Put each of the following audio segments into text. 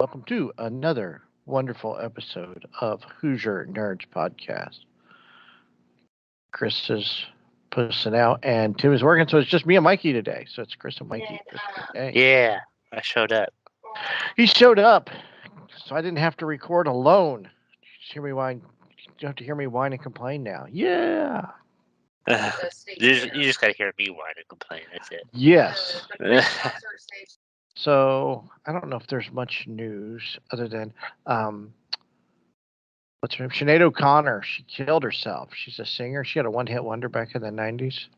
Welcome to another wonderful episode of Hoosier Nerds Podcast. Chris is pussing out, and Tim is working, so it's just me and Mikey today. So it's Chris and Mikey. Hey. Yeah, I showed up. He showed up, so I didn't have to record alone. Just hear me whine. You don't have to hear me whine and complain now. Yeah. You just gotta hear me whine and complain. That's it. Yes. So I don't know if there's much news other than what's her name? Sinead O'Connor. She killed herself. She's a singer. She had a one-hit wonder back in the 90s.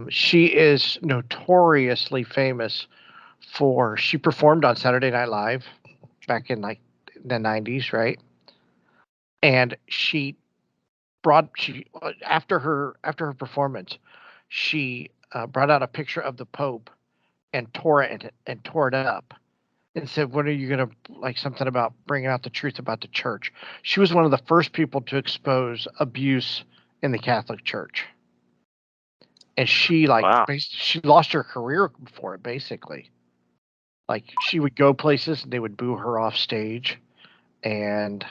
She is notoriously famous for she performed on Saturday Night Live back in like the 90s, right? And she after her performance, she brought out a picture of the Pope and tore it up and said, "When are you gonna like something about bringing out the truth about the church?" She was one of the first people to expose abuse in the Catholic Church, and she Wow. she lost her career for it. Basically, like she would go places and they would boo her off stage, and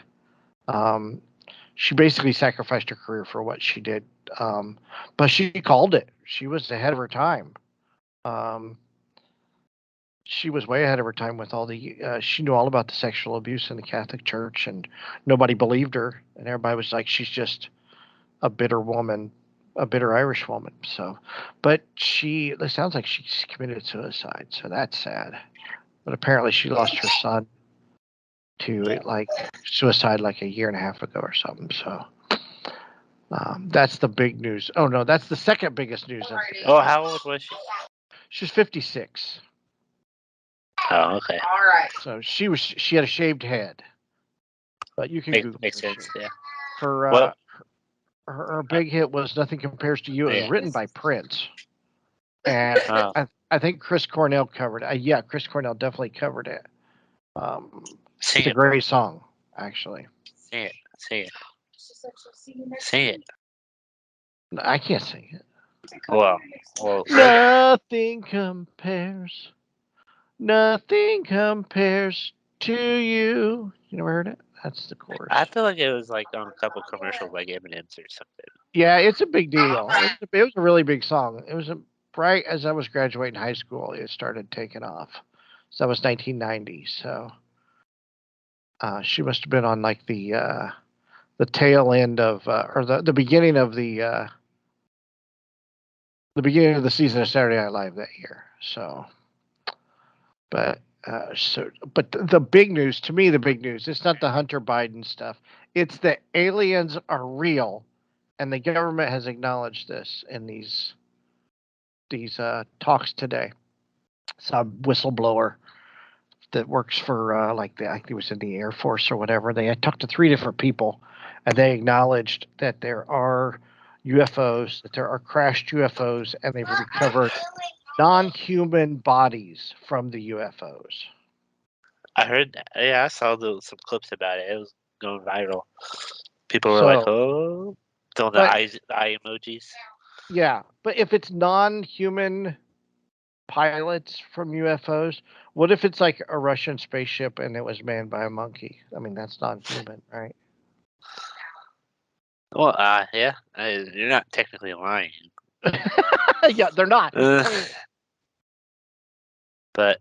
she basically sacrificed her career for what she did. But she called it. She was ahead of her time. She was way ahead of her time with all the. She knew all about the sexual abuse in the Catholic Church, and nobody believed her. And everybody was like, "She's just a bitter woman, a bitter Irish woman." So, but it sounds like she's committed suicide. So that's sad. But apparently, she lost her son to like suicide like a year and a half ago or something. So. That's the big news. Oh no, that's the second biggest news. Oh, how old was she? She's 56. Oh, okay. All right. So she had a shaved head. But you can Google Makes this sense. shit. Yeah. Her Well, her big hit was "Nothing Compares to You." It was Yeah. written by Prince, and Oh, I think Chris Cornell covered it. Yeah, Chris Cornell definitely covered it. sing It's a it. great song, actually. Sing it. Sing it. Sing it. I can't sing it. Well. Nothing compares. Nothing compares to you. You never heard it? That's the chorus. I feel like it was like on a couple commercials, like Eminem's or something. Yeah, it's a big deal. It was a really big song. It was right as I was graduating high school. It started taking off. So that was 1990. So she must have been on like the tail end of or the beginning of the beginning of the season of Saturday Night Live that year. So, but the big news to me, the big news, it's not the Hunter Biden stuff. It's that aliens are real, and the government has acknowledged this in these talks today. Some whistleblower that works for I think it was in the Air Force or whatever. They had talked to 3 different people, and they acknowledged that there are UFOs, that there are crashed UFOs, and they've recovered non-human bodies from the UFOs. I heard that. Yeah, I saw some clips about it. It was going viral. People were like, "Oh," throwing the eye emojis. Yeah, but if it's non-human pilots from UFOs, what if it's like a Russian spaceship and it was manned by a monkey? I mean, that's non-human, right? Well, yeah, you're not technically lying. Yeah, they're not. But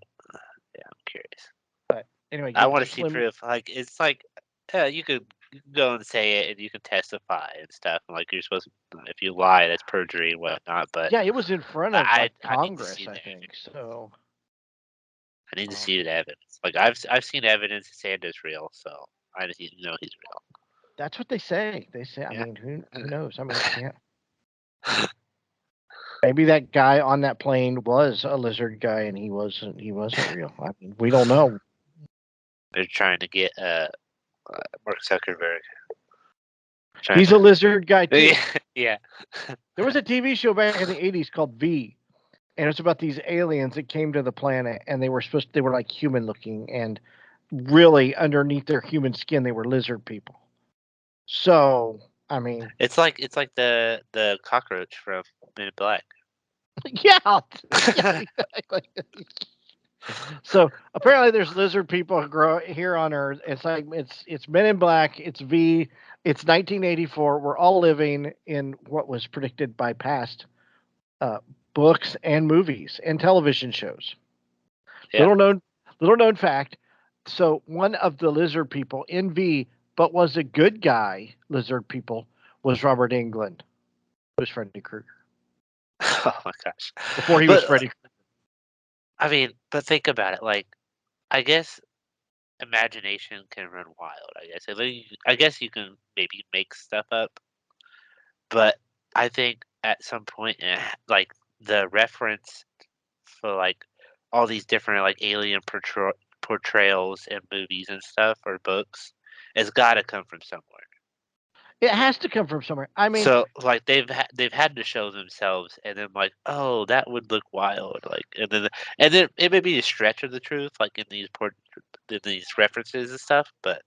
yeah, I'm curious. But anyway, I want to see proof. Like it's like, you could go and say it, and you can testify and stuff. And like you're supposed to, if you lie, that's perjury and whatnot. But yeah, it was in front of Congress, I I think. So I need to see the evidence. Like I've seen evidence saying it's real, so I just need to know he's real. that's what they say. They say. Yeah. I mean, who knows? I mean, yeah. Maybe that guy on that plane was a lizard guy, and he wasn't real. I mean, we don't know. They're trying to get Mark Zuckerberg. He's a lizard guy too. Yeah. There was a TV show back in the 80s called V, and it's about these aliens that came to the planet, and they were like human looking, and really underneath their human skin they were lizard people. So I mean, it's like the cockroach from Men in Black. yeah, exactly. So apparently, there's lizard people who grow here on Earth. It's like it's Men in Black. It's V. It's 1984. We're all living in what was predicted by past uh, books and movies and television shows. Yeah. Little known, little known fact. So one of the lizard people in V, but was a good guy. Lizard people was Robert Englund, who was Freddy Krueger Oh my gosh. before he was But Freddy. I mean, but think about it. Like, I guess imagination can run wild. I guess. I guess you can maybe make stuff up, but I think at some point, like the reference for like all these different like alien portrayals in movies and stuff or books, it's got to come from somewhere. It has to come from somewhere. I mean, So like they've had to show themselves, and then like, oh, that would look wild, like, and then it may be a stretch of the truth, like in these references and stuff, but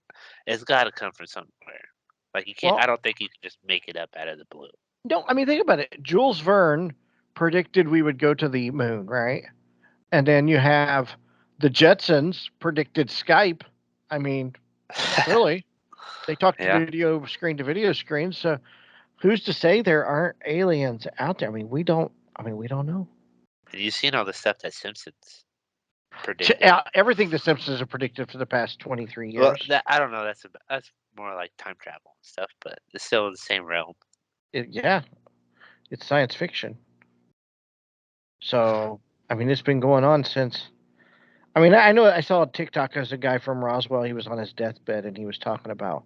it's got to come from somewhere. Like you can't. well, I don't think you can just make it up out of the blue. no, I mean, think about it. Jules Verne predicted we would go to the moon, right? And then you have the Jetsons predicted Skype. I mean, really, they talked Yeah, to video screen. So who's to say there aren't aliens out there? I mean, we don't. I mean, we don't know. and you've seen all the stuff that Simpsons predicted. Everything the Simpsons have predicted for the past 23 Well, years. that I don't know. That's more like time travel and stuff, but it's still in the same realm. Yeah, it's science fiction. So I mean, it's been going on since. I mean, I know I saw a TikTok as a guy from Roswell. He was on his deathbed and he was talking about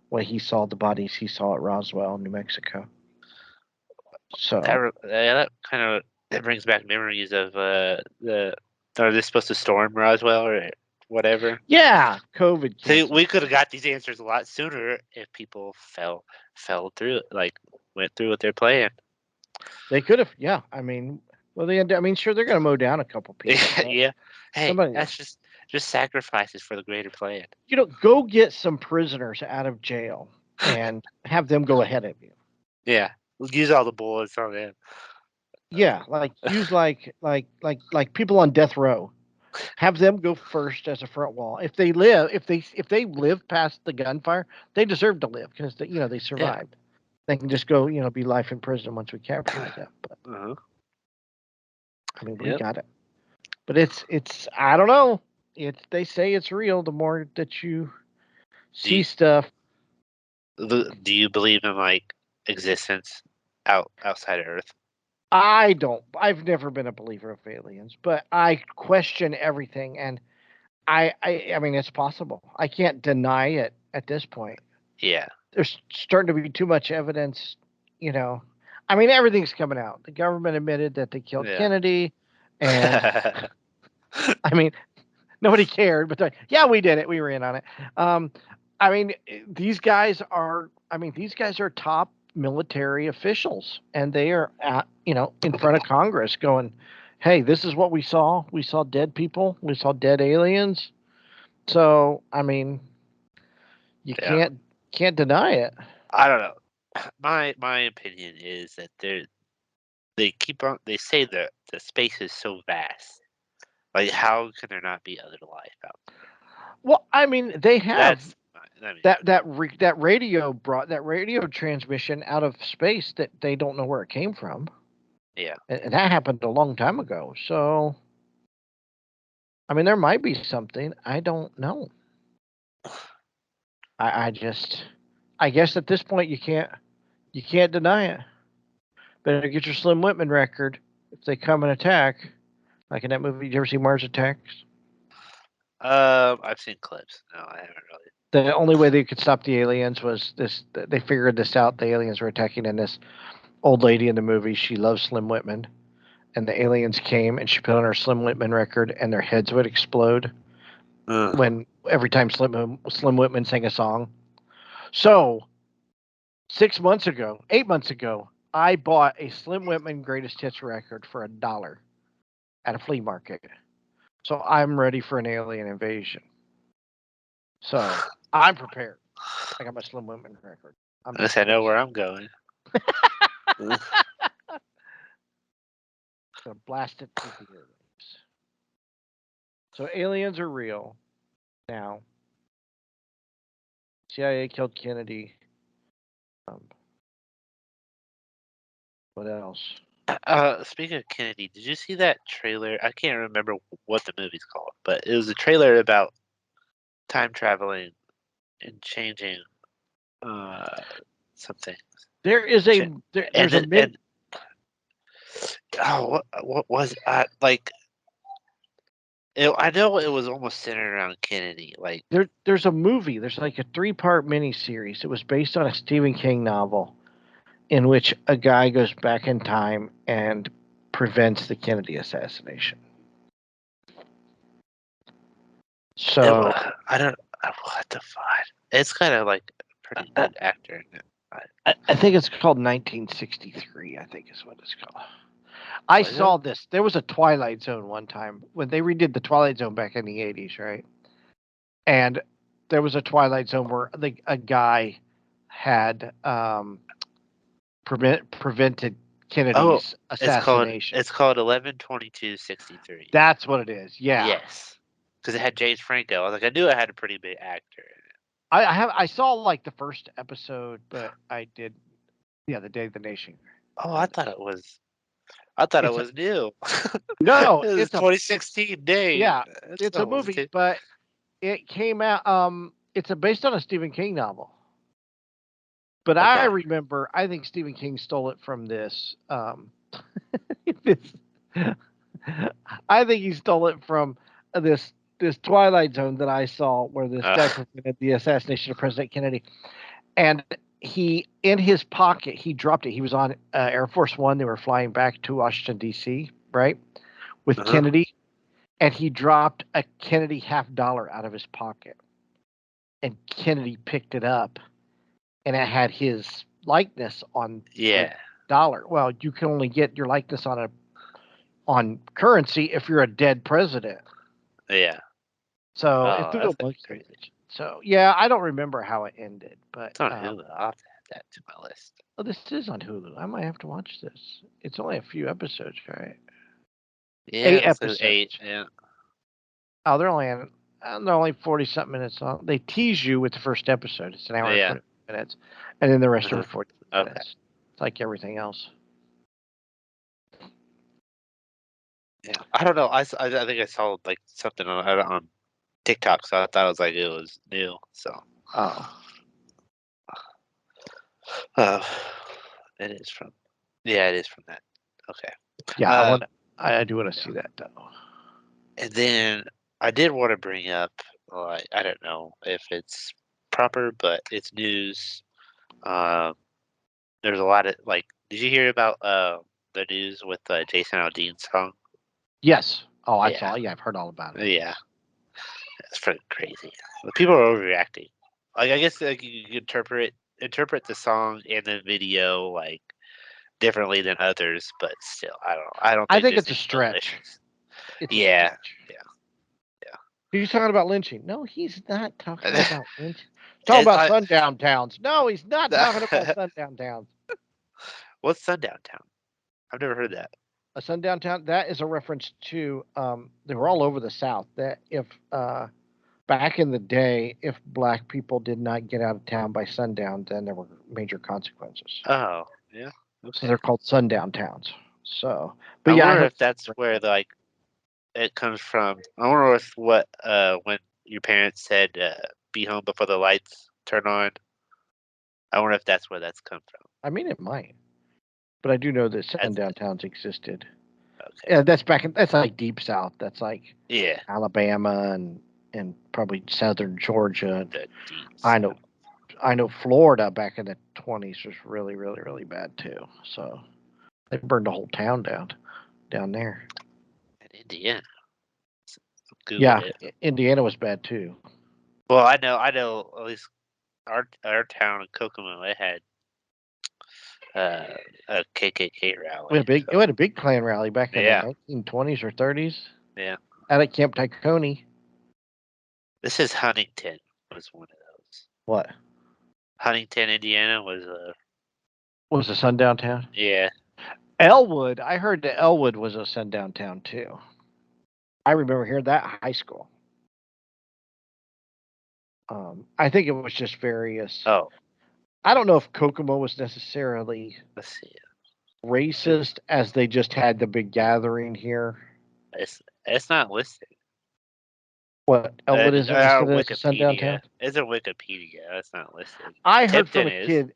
when he saw the bodies he saw at Roswell, New Mexico. So Yeah, that kind of that brings back memories of the. Are they supposed to storm Roswell or whatever? yeah, COVID See, canceled. we could have got these answers a lot sooner if people fell through, like went through with their plan. They could have. Yeah, I mean, well, I mean, sure, they're going to mow down a couple people, but Yeah. Hey, somebody, that's just sacrifices for the greater plan. go get some prisoners out of jail and have them go ahead of you. Yeah. Use all the bullets on them. Yeah, like use like people on death row. Have them go first as a front wall. If they live past the gunfire, they deserve to live because they Yeah. survived. They can just go be life in prison once we capture them. But Uh-huh. I mean, we Yep. got it. But it's I don't know. They say it's real. The more that you Do you, see stuff, do you believe in like existence outside of Earth? I don't. I've never been a believer of aliens, but I question everything, and I mean, it's possible. I can't deny it at this point. Yeah. There's starting to be too much evidence. You know, I mean, everything's coming out. The government admitted that they killed Yeah. Kennedy, and I mean, nobody cared, but yeah, we did it. We were in on it. Um, I mean, these guys are. I mean, these guys are top military officials, and they are in front of Congress, going, "Hey, this is what we saw. We saw dead people. We saw dead aliens." So, I mean, you Yeah. can't deny it. I don't know. My opinion is that they say that the space is so vast. Like how can there not be other life out there? Well, I mean, they have I mean, that radio transmission out of space that they don't know where it came from, yeah. and that happened a long time ago. So, I mean, there might be something. I don't know. I guess at this point you can't deny it. Better get your Slim Whitman record if they come and attack. Like in that movie, did you ever see Mars Attacks? I've seen clips. No, I haven't really. The only way they could stop the aliens was this. They figured this out. The aliens were attacking, and this old lady in the movie, she loves Slim Whitman, and the aliens came, and she put on her Slim Whitman record, and their heads would explode when every time Slim Whitman sang a song. So 6 months ago, 8 months ago, I bought a Slim Whitman greatest hits record for $1 at a flea market. So I'm ready for an alien invasion. So I'm prepared. I got my Slim Whitman record. I'm Unless just I know gonna where I'm going. blast it through the airwaves. So aliens are real now. CIA killed Kennedy. Um, what else? Speaking of Kennedy, did you see that trailer? I can't remember what the movie's called, but it was a trailer about time traveling and changing uh something. There is a Cha- And there's a then mid and what was like? I know it was almost centered around Kennedy. Like, there's a movie. There's like a 3-part miniseries. It was based on a Stephen King novel in which a guy goes back in time and prevents the Kennedy assassination. So I don't. What the fuck? It's kind of like a pretty I, good actor in it. I think it's called 1963. I think is what it's called. I Was it? saw this. There was a Twilight Zone one time when they redid the Twilight Zone back in the 80s, right? And there was a Twilight Zone where a guy had prevented Oh, Kennedy's it's called assassination. it's called 11/22/63. That's what it is. Yeah, Yes, because it had James Franco. I was like, I knew it had a pretty big actor in it. I saw like the first episode, but I did the Day the Nation. Oh, I thought it It's a, was new. no, It was it's a 2016 day. yeah, It's it's a almost movie, two. but it came out. It's based on a Stephen King novel. But I Okay. remember, I think Stephen King stole it from this. This I think he stole it from this Twilight Zone that I saw, where this guy Uh, prevented the assassination of President Kennedy, and he in his pocket he dropped it. He was on Air Force One. They were flying back to Washington D.C. right with uh-huh. Kennedy, and he dropped a Kennedy $50 out of his pocket, and Kennedy picked it up, and it had his likeness on the Yeah. dollar. Well, you can only get your likeness on currency if you're a dead president. Yeah. So it Oh, threw a that's monkey crazy. wrench. So yeah, I don't remember how it ended, but It's on Hulu. I'll have to add that to my list. oh, this is on Hulu. I might have to watch this. It's only a few episodes, right? Yeah, Eight it looks like 8. episodes. Yeah. Oh, they're only 40 something minutes long. They tease you with the first episode. It's an hour and Yeah. 20 minutes, and then the rest are Uh-huh. 40 Okay. minutes. It's like everything else. Yeah. I don't know. I think I saw like something on TikTok, so I thought it was like it was new. So, Oh, uh, it is from. Yeah, it is from that. Okay. yeah. Uh, I do want to yeah. see that though. And then I did want to bring up, like, I don't know if it's proper, but it's news. Um, there's a lot of like. Did you hear about the news with Jason Aldean's song? Yes. Oh, I Yeah, saw. Yeah, I've heard all about it. yeah, it's pretty crazy. The people are overreacting. Like, I guess like you could interpret the song and the video like differently than others, but still, I don't I think think there's it's a any stretch. malicious. It's a Yeah, stretch. yeah, He's talking about lynching. No, he's not talking yeah. about lynching. He's talking And about sundown towns. No, he's not talking about I, sundown towns. what's Sundown Town? I've never heard that. A sundown town, that is a reference to they were all over the South. That if back in the day, if black people did not get out of town by sundown, then there were major consequences. Oh, yeah. So Okay. they're called sundown towns. So, I but yeah, I wonder heard. if that's where the, like it comes from. I wonder if what when your parents said be home before the lights turn on. I wonder if that's where that's come from. I mean, it might, but I do know that That's sundown towns existed. okay. Yeah, that's like deep South. That's like Yeah, Alabama and probably southern Georgia. the deep I south know I know Florida back in the 20s was really really really bad too. So they burned the whole town down there. in Indiana. Googled Yeah, it. Indiana was bad too. Well, I know. At least our town in Kokomo, it had uh, a KKK We had rally. big So we had a big Klan rally back in the yeah, 1920s or 30s yeah. out at Camp Tycony. This is Huntington was one of those. What Huntington, Indiana was was a sundown town? yeah. Elwood. I heard that Elwood was a sundown town too. I remember hearing that in high school. I think it was just various. Oh, I don't know if Kokomo was necessarily let's see. racist, as they just had the big gathering here. It's not listed. What Elwood isn't listed as a sundown Wikipedia. town? It's a Wikipedia. That's not listed. I heard from Tipton a is. kid.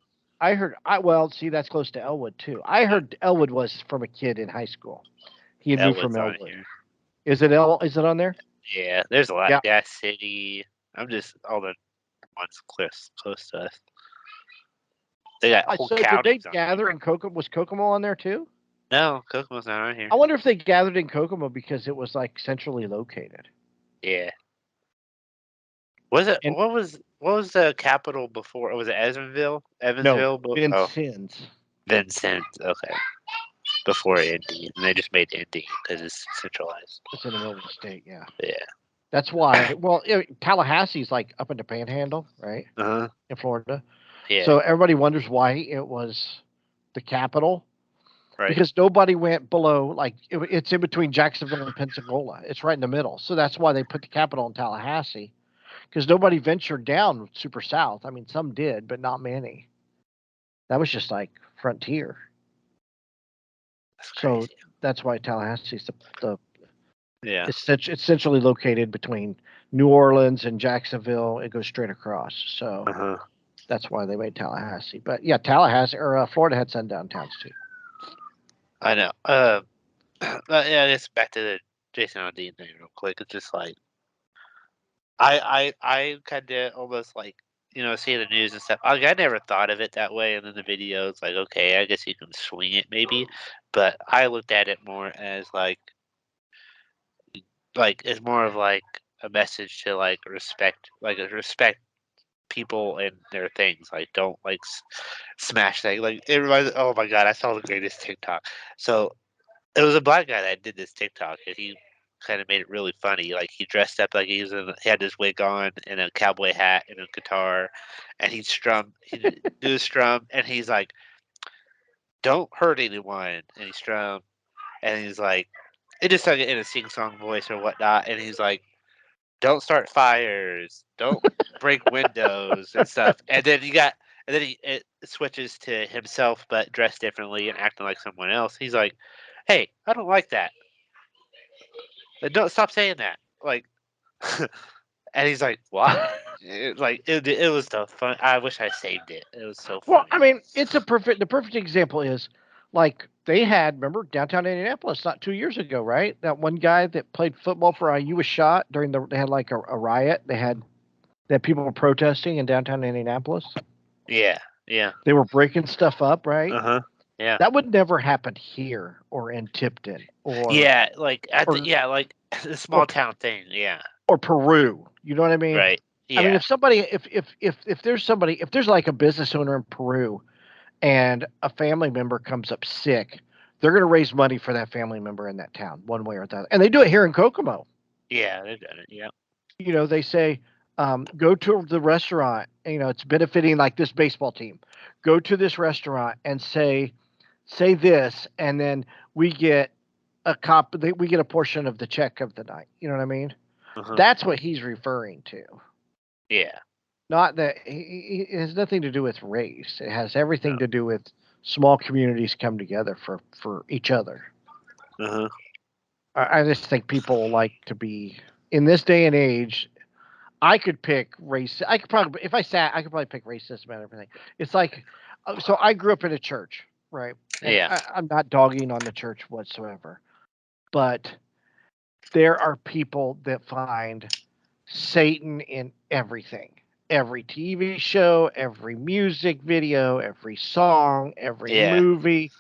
Well, see, that's close to Elwood too. I heard Elwood was from a kid in high school. He had moved from Elwood's on Elwood. here. Is it on there? Yeah, there's a lot. Yeah. Gas City. I'm just all the ones close to us. They got whole So did they counties on gather in Kokomo? Was Kokomo on there too? there. No, Kokomo's not on here. I wonder if they gathered in Kokomo because it was like centrally located. Yeah. Was it? And What was the capital before? Was it Evansville? no, Evansville. Oh, Vincennes. Vincent. Okay. Before Indy, and they just made Indy because it's centralized. It's in the middle of the state. Yeah. Yeah. That's why. Well, Tallahassee's like up in the Panhandle, right, Uh huh. in Florida. Yeah. So everybody wonders why it was the capital, Right. because nobody went below. Like it's in between Jacksonville and Pensacola. It's right in the middle. So that's why they put the capital in Tallahassee, because nobody ventured down super south. I mean, some did, but not many. That was just like frontier. That's So crazy. that's why Tallahassee's the Yeah. it's centrally located between New Orleans and Jacksonville. It goes straight across. So Uh huh. that's why they made Tallahassee. But yeah, Tallahassee or Florida had sundown towns too. I know. Yeah. I guess back to the Jason Aldean thing real quick. It's just like I kind of almost like see the news and stuff. Like, I never thought of it that way, and then the videos like, okay, I guess you can swing it maybe, but I looked at it more as like it's more of like a message to like respect people and their things. Like, don't like smash things. Like, it reminds. Oh my god, I saw the greatest TikTok. So it was a black guy that did this TikTok, and he kind of made it really funny. Like, he dressed up like he had his wig on and a cowboy hat and a guitar, and he do a strum, and he's like, "Don't hurt anyone," and he strummed, and he's like, it just like in a sing song voice or whatnot, and he's like, "Don't start fires, don't break windows and stuff," and then it switches to himself but dressed differently and acting like someone else. He's like, "Hey, I don't like that. Don't stop saying that." Like, and he's like, "Why?" It was so fun. I wish I saved it. It was so Well, funny. I mean, the perfect example is like they had, remember, downtown Indianapolis not 2 years ago, right? That one guy that played football for IU was shot during they had like a riot. They had people protesting in downtown Indianapolis. Yeah, yeah, They were breaking stuff up, right? uh-huh, yeah. That would never happen here or in Tipton Yeah, like or yeah, like the or small town thing. Yeah, or Peru. You know what I mean? right. I mean, Yeah, if there's like a business owner in Peru and a family member comes up sick, they're going to raise money for that family member in that town, one way or the other. And they do it here in Kokomo. yeah, they've done it. Yeah, They say, go to the restaurant. It's benefiting like this baseball team. Go to this restaurant and say this, and then we get we get a portion of the check of the night. You know what I mean? uh-huh, That's what he's referring to. yeah, Not that it has nothing to do with race. It has everything no, to do with small communities come together for each other. uh-huh, I just think people like to be in this day and age. I could pick race. I could probably, if I sat, I could probably pick racism and everything. It's like, so I grew up in a church, right? And yeah, I'm not dogging on the church whatsoever, but there are people that find Satan in everything. Every TV show, every music video, every song, every yeah. movie.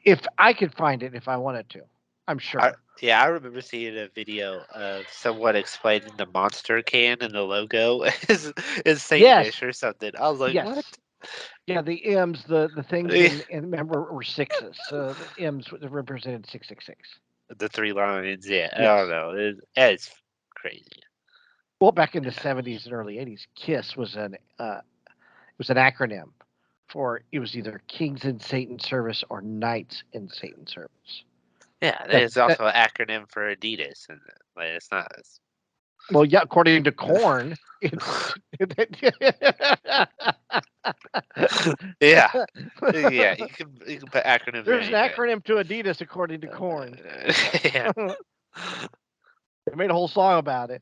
If I could find it if I wanted to, I'm I sure. yeah, I remember seeing a video of someone explaining the monster can and the logo is Satanish Yes, or something. I was like, "What?" yes. Yeah, the M's, the things Yeah, in remember were sixes. So the M's represented 666. the 3 lines, yeah, I don't Yes. know, it's crazy. Well, back in the Yeah. 70s and early 80s, KISS was an acronym for, it was either Kings in Satan Service or Knights in Satan Service. Yeah, That, it's that also an acronym for Adidas, and like it's not. well, yeah, according to Korn, it's Yeah, yeah. You can put acronyms in there's an anything. acronym to Adidas according to Korn. Yeah. They made a whole song about it.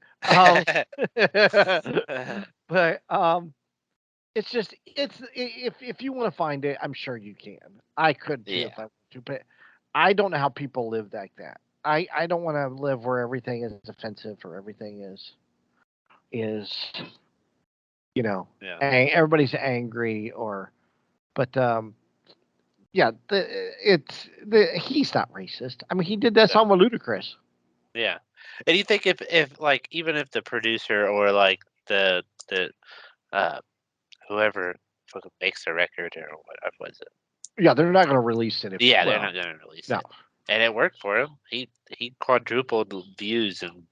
But it's just if you want to find it, I'm sure you can. I could too if Yeah. I want to, but I don't know how people live like that. I don't want to live where everything is offensive or everything is Yeah. everybody's angry or but yeah he's not racist. I mean he did that No. song with Ludacris. Yeah. And you think if like even if the producer or like the uh whoever fucking makes the record or what was it? Yeah, they're not going to release it if Yeah, they're well not gonna release no. it. And it worked for him. He quadrupled the views and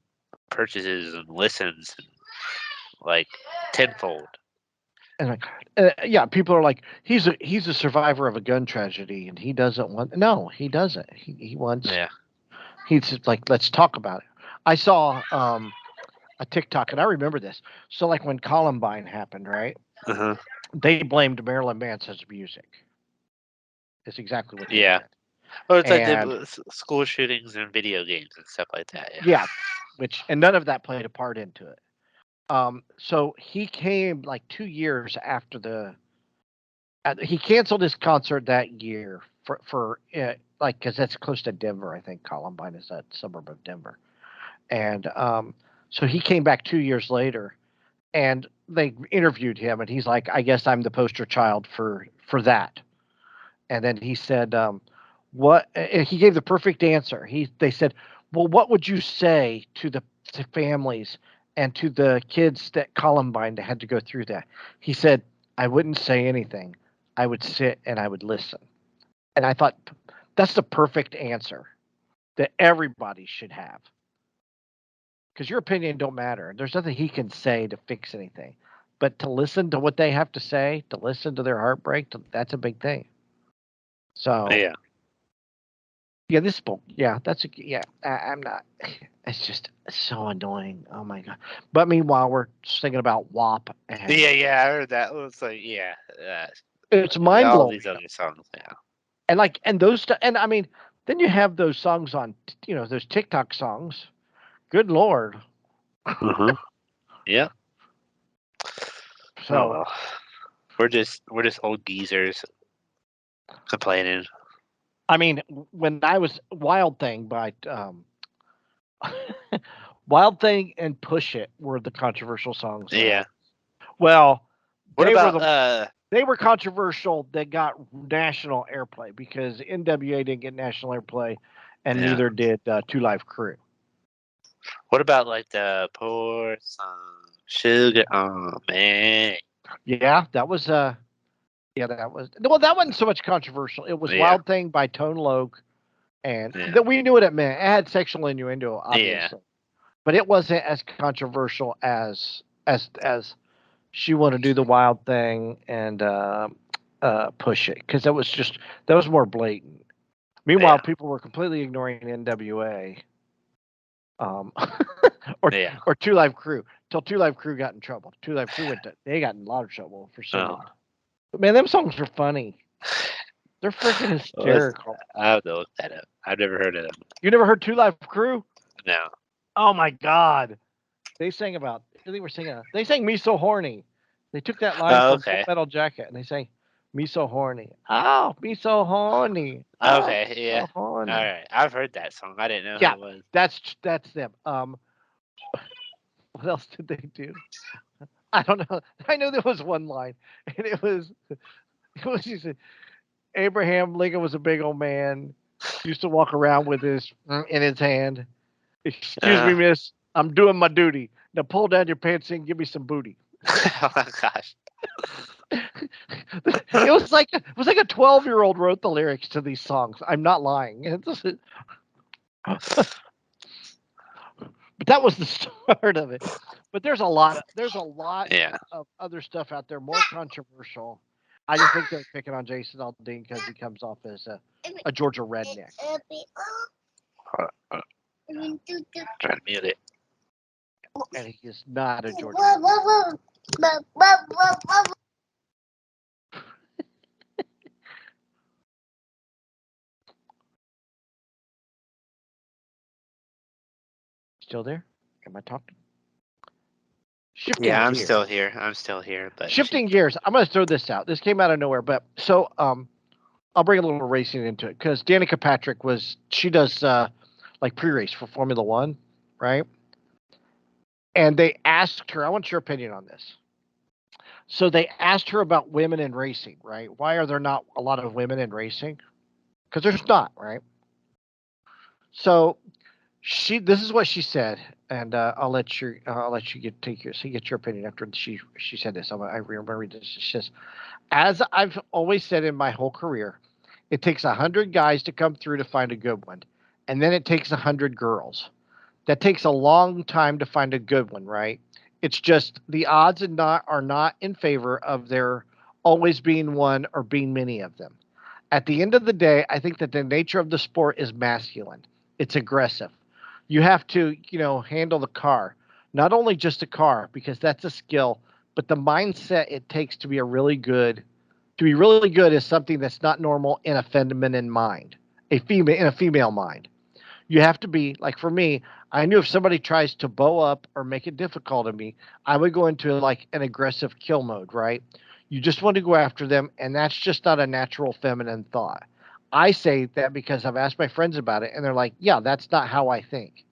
purchases and listens and like tenfold. And like, yeah, people are like, he's a survivor of a gun tragedy, and he doesn't want. No, he doesn't. He wants. Yeah. He's like, let's talk about it. I saw a TikTok, and I remember this. So like when Columbine happened, right? Uh-huh. They blamed Marilyn Manson's music. It's exactly what they Yeah. did, Well, it's like the and school shootings and video games and stuff like that. Yeah. yeah, which and none of that played a part into it. So he came like 2 years after he canceled his concert that year for like because that's close to Denver. I think Columbine is a suburb of Denver, and so he came back 2 years later, and they interviewed him, and he's like, "I guess I'm the poster child for that." And then he said, "What?" And he gave the perfect answer. They said, "Well, what would you say to the to families and to the kids that Columbine that had to go through that?" He said, "I wouldn't say anything. I would sit and I would listen." And I thought that's the perfect answer that everybody should have because your opinion don't matter. There's nothing he can say to fix anything, but to listen to what they have to say, to listen to their heartbreak, that's a big thing. So Yeah. yeah, this book, yeah, yeah. I'm not. It's just so annoying. Oh my god! But meanwhile, we're thinking about WAP, Yeah, and yeah, I heard that. It was like, yeah, it's mind all blowing. these other songs. Yeah. And like, and and I mean, then you have those songs on, those TikTok songs. Good lord! Uh-huh. Yeah. Oh So well. We're just old geezers complaining. I mean, when I was Wild Thing by Wild Thing and Push It were the controversial songs then. Yeah. Well, What they were about the they were controversial that got national airplay because NWA didn't get national airplay, and yeah. neither did Two Live Crew. What about like the pour some sugar on me? Yeah, that was yeah, that was well, that wasn't so much controversial. It was Yeah. Wild Thing by Tone Loc, and Yeah. that we knew what it meant. It had sexual innuendo, Yeah. obviously, but it wasn't as controversial as she wanted to do the Wild Thing and Push It because that was more blatant. Meanwhile, Yeah. people were completely ignoring NWA, um, or Yeah. or Two Live Crew till Two Live Crew got in trouble. Two Live Crew they got in a lot of trouble for singing. Oh. But man, them songs are funny. They're freaking Let's, hysterical. I have to look that up. I've never heard of them. You never heard Two Live Crew? No. Oh my God, they sang about. They were singing. They sang "Me So Horny." They took that line Oh, from Full okay. Metal Jacket and they sang "Me So Horny." Oh, me so horny. Oh, Okay. Yeah. so All horny. right. I've heard that song. I didn't know who Yeah, it was. that's them. What else did they do? I don't know. I know there was one line, and he said, Abraham Lincoln was a big old man. Used to walk around with his in his hand. Excuse me, Uh, miss. I'm doing my duty. Now pull down your pants and give me some booty. oh my gosh. It was like a 12-year-old wrote the lyrics to these songs. I'm not lying. But that was the start of it. But there's a lot Yeah. of other stuff out there more controversial. I just think they're picking on Jason Aldean because he comes off as a Georgia redneck. Trying to mute it. And he is not a Georgia. Still there? Am I talking? Shifting Yeah, I'm gears. still here. But Shifting gears. I'm going to throw this out. This came out of nowhere, but so I'll bring a little racing into it because Danica Patrick she does like pre-race for Formula One, right? And they asked her. I want your opinion on this. So they asked her about women in racing, right? Why are there not a lot of women in racing? Because there's not, right? So this is what she said, and I'll let you get your opinion after she said this. I remember this. She says, as I've always said in my whole career, it takes 100 guys to come through to find a good one, and then it takes 100 girls. That takes a long time to find a good one, right? It's just the odds are not in favor of there always being one or being many of them. At the end of the day, I think that the nature of the sport is masculine. It's aggressive. You have to, handle the car. Not only just a car, because that's a skill, but the mindset it takes to be really good is something that's not normal in a feminine mind, in a female mind. You have to be like for me, I knew if somebody tries to bow up or make it difficult on me, I would go into like an aggressive kill mode, right? You just want to go after them, and that's just not a natural feminine thought. I say that because I've asked my friends about it, and they're like, yeah, that's not how I think.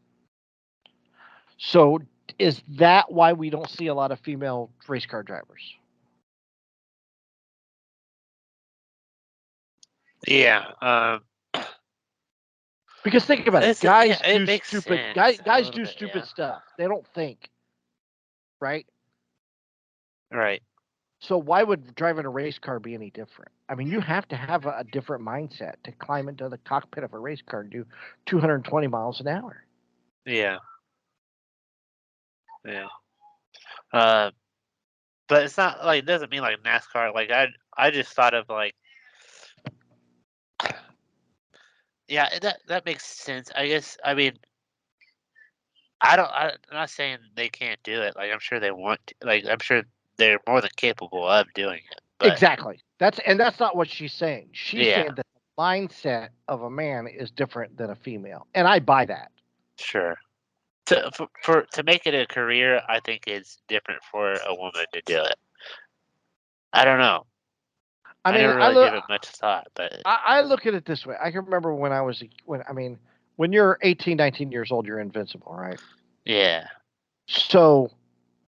So, is that why we don't see a lot of female race car drivers? yeah, Because think about it, guys it do makes stupid sense a guys little do bit. stupid Yeah, stuff. They don't think, right? right. So why would driving a race car be any different? I mean, you have to have a different mindset to climb into the cockpit of a race car and do 220 miles an hour. Yeah, yeah. Uh, but it's not like it doesn't mean like NASCAR. Like I just thought of like yeah, that makes sense. I guess I mean I'm not saying they can't do it. Like I'm sure they want to. Like I'm sure they're more than capable of doing it. But Exactly. That's not what she's saying. She's yeah, saying that the mindset of a man is different than a female, and I buy that. sure. To make it a career, I think it's different for a woman to do it. I don't know. I I mean, never really give it much thought, but I look at it this way. I can remember when when you're 18, 19 years old, you're invincible, right? yeah. So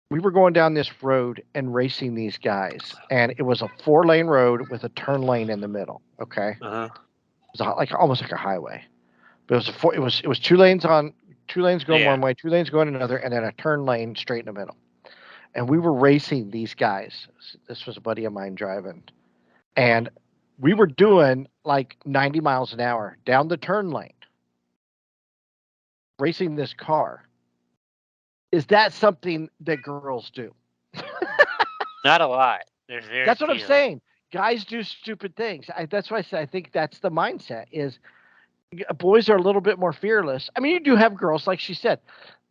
we were going down this road and racing these guys, and it was a 4-lane road with a turn lane in the middle. Okay, it Uh-huh. was like almost like a highway, but it was 2 lanes on, 2 lanes going Yeah. one way, 2 lanes going another, and then a turn lane straight in the middle. And we were racing these guys. This was a buddy of mine driving, and we were doing like 90 miles an hour down the turn lane, racing this car. Is that something that girls do? Not a lot. There's very That's what I'm few. saying. Guys do stupid things. That's why I say I think that's the mindset. Is boys are a little bit more fearless. I mean, you do have girls, like she said.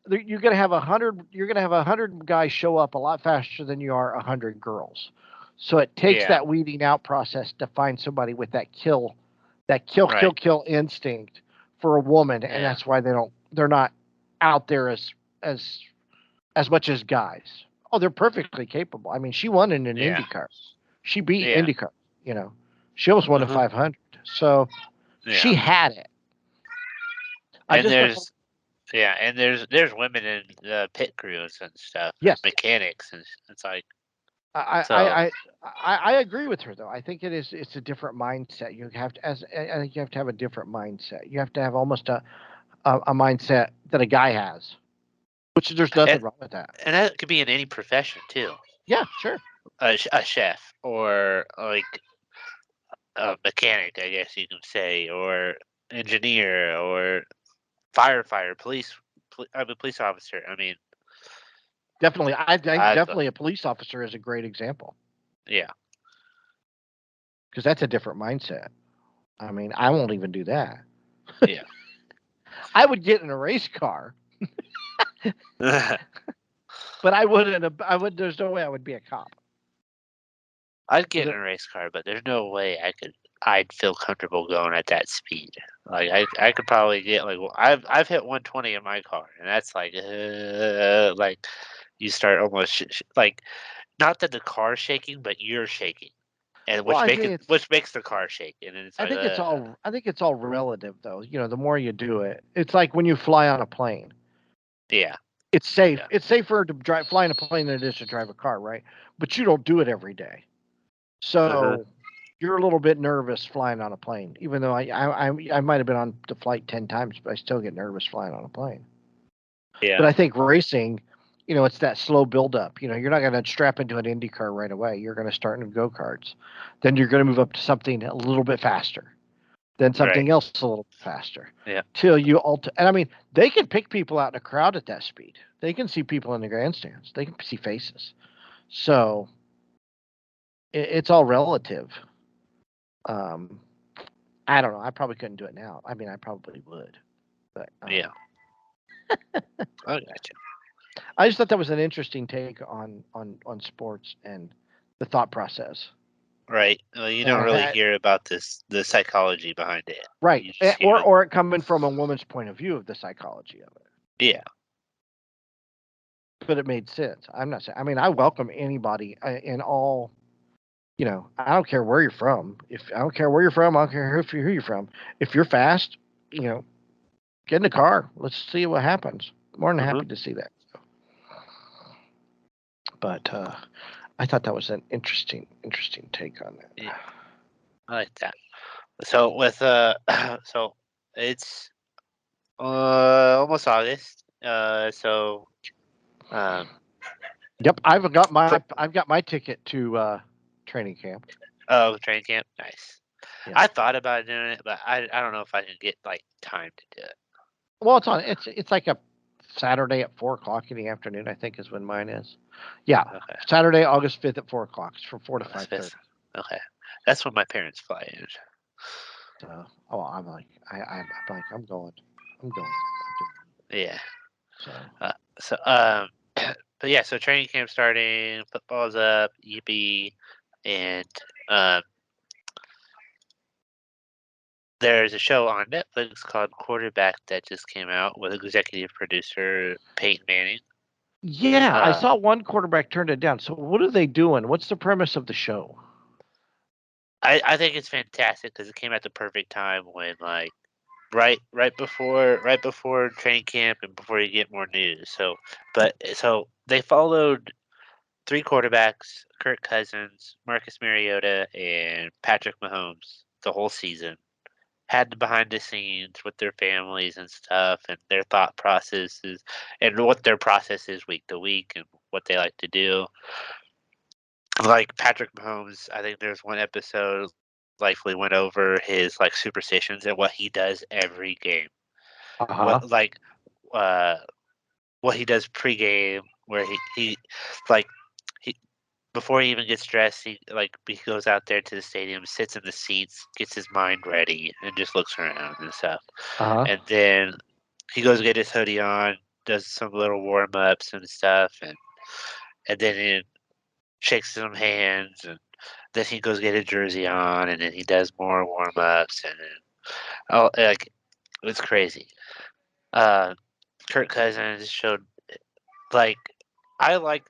You're gonna have 100. You're gonna have 100 guys show up a lot faster than you are 100 girls. So it takes Yeah. that weeding out process to find somebody with Right. kill instinct for a woman, and Yeah. that's why they're not out there as as much as guys. Oh, they're perfectly capable. I mean, she won in an Yeah. IndyCar. She beat Yeah. IndyCar. You know, she almost won a Uh-huh. 500. So Yeah. she had it. I And just don't know. there's women in the pit crews and stuff and Yes, mechanics and it's like I I so I I agree with her though. I think it's a different mindset. You have to I think you have to have a different mindset. You have to have almost a mindset that a guy has, which there's and, nothing wrong with that. and that could be in any profession too. Yeah, sure. A chef or like a mechanic, I guess you can say, or engineer or firefighter, I'm a police officer. I mean, Definitely. I think I definitely a police officer is a great example yeah, because that's a different mindset. I mean, I won't even do that. yeah. I would get in a race car, but I wouldn't. I would. There's no way I would be a cop. I'd 'Cause get in a race car, but there's no way I'd feel comfortable going at that speed. Like I could probably get like I've hit 120 in my car, and that's like you start almost like not that the car's shaking, but you're shaking, and well, I think it's. which makes the car shake, and then it's I like think it's all. I think it's all relative, though. The more you do it, it's like when you fly on a plane. yeah, It's safe. yeah, It's safer to fly in a plane than it is to drive a car, right? But you don't do it every day, uh-huh, so you're a little bit nervous flying on a plane. Even though I might have been on the flight 10 times, but I still get nervous flying on a plane. But yeah, I think racing, it's that slow buildup. You're not going to strap into an Indy car right away. You're going to start in go karts, then you're going to move up to something a little bit faster, then right, something else a little bit faster, yeah, till you and I mean, they can pick people out in a crowd at that speed. They can see people in the grandstands. They can see faces. So it's all relative. Um, I don't know. I probably couldn't do it now. I mean, I probably would, but yeah. I gotcha. I just thought that was an interesting take on sports and the thought process. Right. Well, you And don't I really had hear about the psychology behind it. right, You just hear, or it coming from a woman's point of view of the psychology of it. yeah, But it made sense. I'm not saying. I mean, I welcome anybody in all. I don't care where you're from. If I don't care where you're from, I don't care who you're from. If you're fast, you know, get in the car. Let's see what happens. More than uh-huh, happy to see that. But I thought that was an interesting take on that. yeah, I like that. So with so it's almost August. Um, Yep, for, I've got my ticket to training camp. oh, training camp, nice. Yeah. I thought about doing it, but I don't know if I can get like time to do it. Well, it's like a Saturday at 4 o'clock in the afternoon. I think is when mine is. Yeah, Okay, Saturday, August 5th at 4 o'clock. It's from 4 to 5:30. okay, that's when my parents fly in. So, oh, I'm like, I'm going. I'm going. I'm doing Yeah. it. So, Uh, so but yeah, so training camp starting, football's up, yippee, and um, there's a show on Netflix called Quarterback that just came out with executive producer Peyton Manning. yeah, I Uh, saw one quarterback turned it down. So, what are they doing? What's the premise of the show? I think it's fantastic because it came at the perfect time when like right before training camp and before you get more news. So they followed three quarterbacks: Kirk Cousins, Marcus Mariota, and Patrick Mahomes the whole season. Had the behind the scenes with their families and stuff, and their thought processes, and what their process is week to week, and what they like to do. Like Patrick Mahomes, I think there's one episode like we went over his like superstitions and what he does every game. Uh huh. What like uh what he does pregame, where he like he before he even gets dressed, he goes out there to the stadium, sits in the seats, gets his mind ready, and just looks around and stuff. Uh huh. And then he goes get his hoodie on, does some little warm ups and stuff, and then he shakes some hands, and then he goes get his jersey on, and then he does more warm ups, and then like it's crazy. Uh, Kirk Cousins showed like I like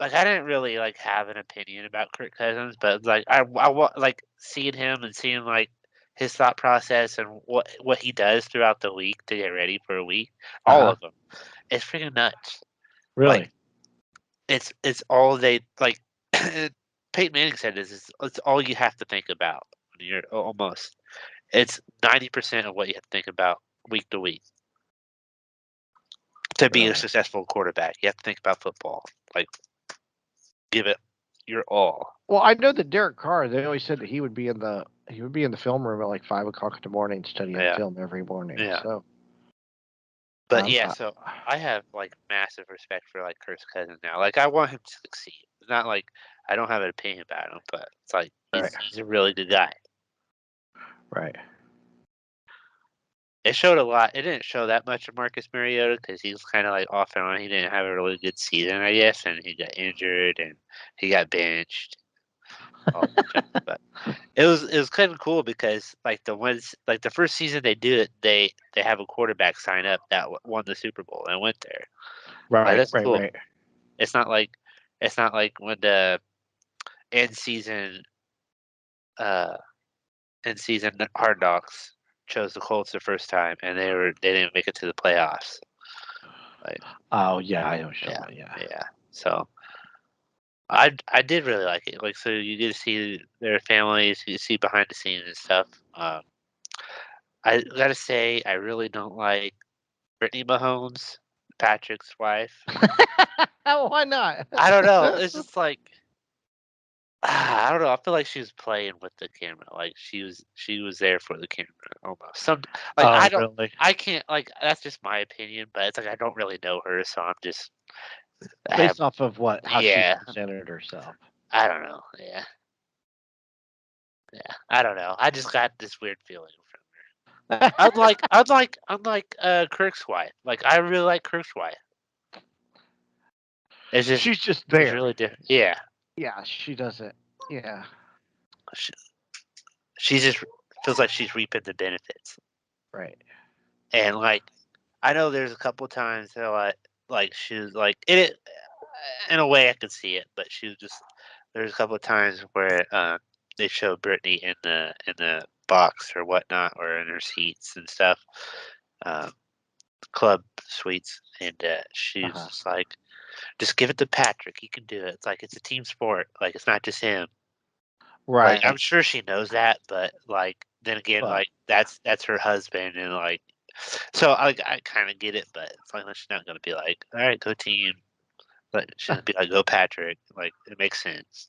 I didn't really like have an opinion about Kirk Cousins, but like like seeing him and seeing like his thought process and what he does throughout the week to get ready for a week, Uh all huh. of them, it's freaking nuts. Like Really? it's all they like. Peyton Manning said this is it's all you have to think about when you're almost. It's 90% of what you have to think about week to week to be a Really? successful quarterback. You have to think about football. Like give it your all. Well, I know that Derek Carr. They always said that he would be in the film room at like 5 o'clock in the morning studying Yeah, film every morning. yeah. So, But um, yeah, uh, so I have like massive respect for like Kirk Cousins now. Like I want him to succeed. It's not like I don't have an opinion about him, but it's like right, he's a really good guy. right. it showed a lot. It didn't show that much of Marcus Mariota because he was kind of like off and on. He didn't have a really good season, I guess, and he got injured and he got benched. All that stuff. But it was kind of cool because like the first season they do it, they have a quarterback sign up that won the Super Bowl and went there. Like Right, that's right, cool. right. It's not like when the end season uh end season Hard Knocks chose the Colts the first time and they didn't make it to the playoffs. Like Oh yeah, I know what you're yeah, talking about, yeah. yeah. So I did really like it. Like so you get to see their families, you see behind the scenes and stuff. I gotta say I really don't like Brittany Mahomes, Patrick's wife. Why not? I don't know. It's just like I don't know. I feel like she was playing with the camera. Like she was there for the camera almost. Some like Oh, really? I can't like that's just my opinion, but it's like I don't really know her, so I'm just I have Based off of what? How she's yeah. presented herself. I don't know. Yeah. Yeah. I don't know. I just got this weird feeling from her. Unlike Kirk's wife. Like I really like Kirk's wife. She's just It's there. really different. Yeah. Yeah, she doesn't. Yeah. She, she just feels like she's reaping the benefits. Right. And like I know there's a couple times that like she was like it in a way I could see it, but she was just there's a couple of times where they show Brittany in the box or whatnot or in her seats and stuff, um, club suites, and she's Uh-huh. just like, just give it to Patrick. He can do it. It's like it's a team sport. Like it's not just him. Like I'm Right. sure she knows that, but like then again, But like that's her husband, and like so I kind of get it, but it's like she's not gonna be like, all right, go team. But she's gonna be like, go Patrick. Like it makes sense.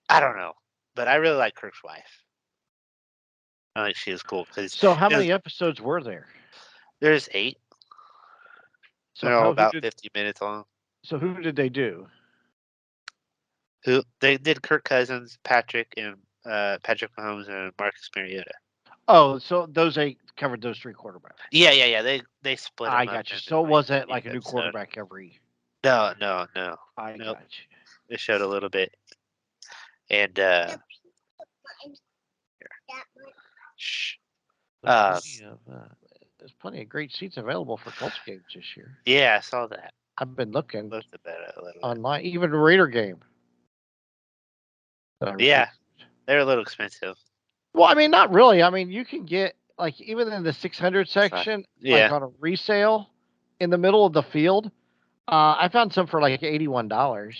I don't know, but I really like Kirk's wife. I think she is cool because so how many episodes were there? there's 8. So They're all who about did 50 minutes long. who did they do? Who they did Kirk Cousins, Patrick, and Patrick Mahomes and Marcus Mariota. Oh, so those 8 covered those 3 quarterbacks. Yeah. They split them I up got you. into So it like wasn't each like a new episode. quarterback every. No. I Nope. got you. They showed a little bit, and shh. There's Uh, plenty of there's plenty of great seats available for Colts games this year. yeah, I saw that. I've been looking Looked at that a little bit. online, even a Raider game that I Yeah, refused. they're a little expensive. Well, I mean, not really. I mean, you can get like even in the 600 So, section, like yeah, on a resale in the middle of the field. I found some for like $81.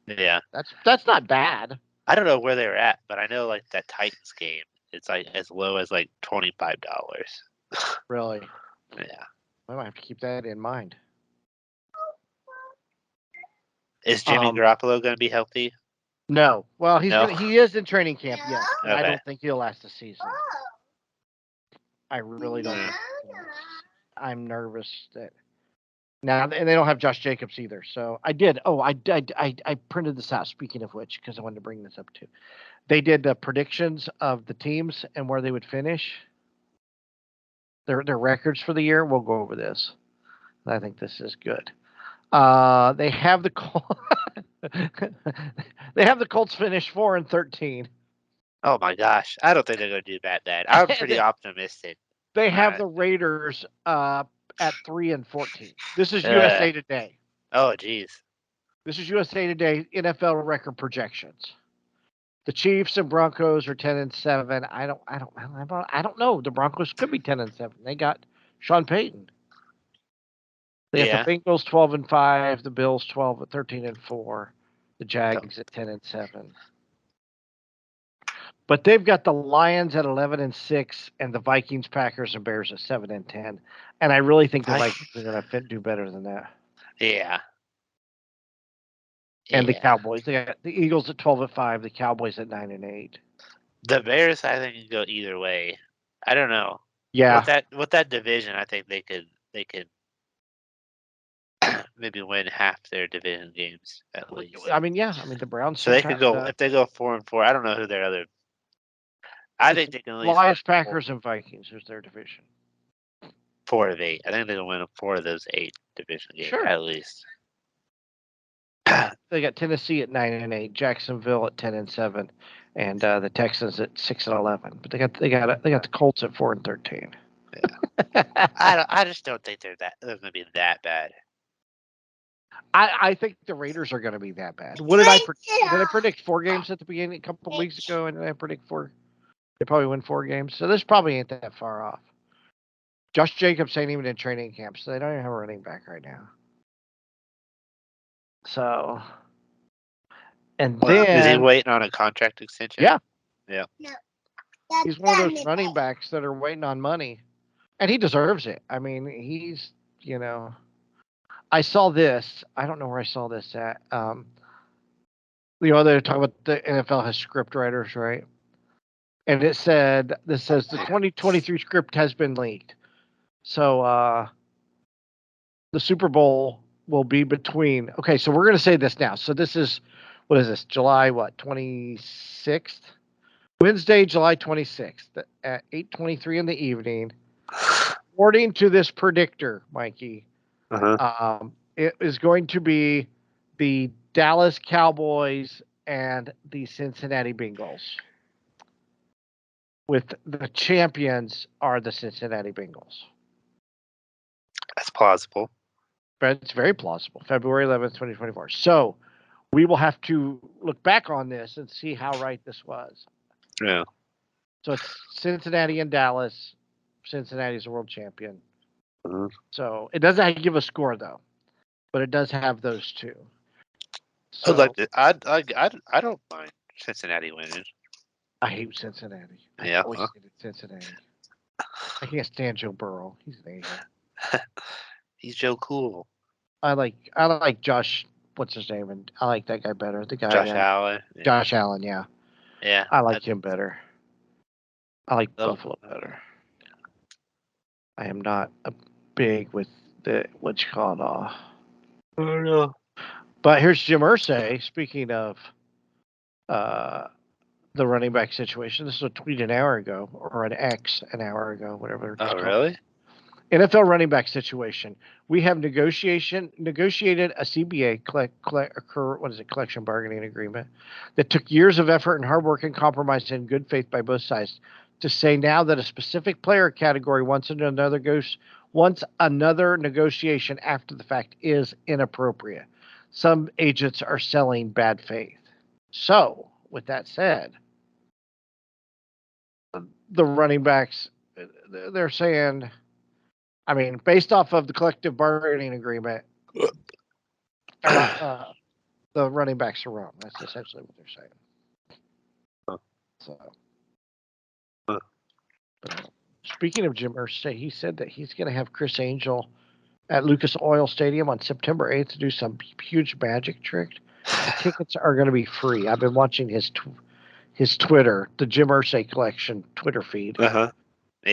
yeah. That's not bad, I don't know where they were at, but I know like that Titans game, it's like as low as like $25. really. Yeah. I might have to keep that in mind. Is Jimmy Um, Garoppolo going to be healthy? no. Well, No. he is in training camp, yes, but I Okay. don't think he'll last the season. I really don't. Mm. I'm nervous that now, and they don't have Josh Jacobs either. So I did. Oh, I printed this out. Speaking of which, because I wanted to bring this up too. They did the predictions of the teams and where they would finish. Their records for the year. We'll go over this. I think this is good. They have the they have the Colts finish 4-13. Oh my gosh. I don't think they're going to do that bad. I'm pretty optimistic. They have Uh, the Raiders at 3-14. This is uh, USA Today. oh, geez. This is USA Today NFL record projections. The Chiefs and Broncos are 10-7. I don't know. The Broncos could be 10-7. They got Sean Payton. They got Yeah. the Bengals 12-5. The Bills 13-4. The So, Jags at 10-7. But they've got the Lions at 11-6, and the Vikings, Packers, and Bears at 7-10. And I really think the Vikings are going to do better than that. yeah. And the Yeah. Cowboys, they got the Eagles at 12-5, the Cowboys at 9-8. The Bears, I think, can go either way. I don't know. Yeah, With that division, I think they could maybe win half their division games at least. I mean, yeah, I mean the Browns So they just could have go the if they go 4-4. I don't know who their other. I it's think they can at least win Lions, 4. Packers, and Vikings is their division. 4 of 8. I think they're going to win 4 of those 8 division games Sure. at least. They got Tennessee at 9-8, Jacksonville at 10-7, and the Texans at 6-11. But they got the Colts at 4-13. Yeah. I just don't think they're going to be that bad. I think the Raiders are going to be that bad. What did I predict 4 games at the beginning a couple of weeks ago, and did I predict 4? They probably win 4 games, so this probably ain't that far off. Josh Jacobs ain't even in training camp, so they don't even have a running back right now. So, and then is he waiting on a contract extension? Yeah. Yeah. No. He's one of those running backs that are waiting on money, and he deserves it. I mean, he's I saw this. I don't know where I saw this at. They're talking about the NFL has script writers, right? And this says the 2023 script has been leaked. So the Super Bowl will be between. Okay, so we're going to say this now. So this is, what is this? July 26th? Wednesday, July 26th at 8:23 in the evening. According to this predictor, Mikey, it is going to be the Dallas Cowboys and the Cincinnati Bengals. With the champions are the Cincinnati Bengals. That's plausible. But it's very plausible. February 11th, 2024. So we will have to look back on this and see how right this was. Yeah. So it's Cincinnati and Dallas. Cincinnati's the world champion. So it doesn't give a score though, but it does have those two. So I don't mind Cincinnati winning. I hate Cincinnati. Yeah. I always hated Cincinnati. I can't stand Joe Burrow. He's an a-hole. He's Joe Cool. I like Josh. What's his name? And I like that guy better. The guy. Josh Allen. Yeah. Josh Allen. Yeah. Yeah. I like him better. I like Buffalo better. I am not a big with the what you call it. I don't know. But here's Jim Irsay. Speaking of the running back situation, this is a tweet an hour ago, or an X an hour ago, whatever. Oh, really? NFL running back situation. We have negotiated a CBA collection bargaining agreement that took years of effort and hard work and compromise in good faith by both sides to say now that a specific player category wants another negotiation after the fact is inappropriate. Some agents are selling bad faith. So, with that said, the running backs, they're saying, I mean, based off of the collective bargaining agreement, the running backs are wrong. That's essentially what they're saying. So, but, speaking of Jim Irsay, he said that he's going to have Criss Angel at Lucas Oil Stadium on September 8th to do some huge magic trick. The tickets are going to be free. I've been watching his Twitter, the Jim Irsay Collection Twitter feed. Yeah.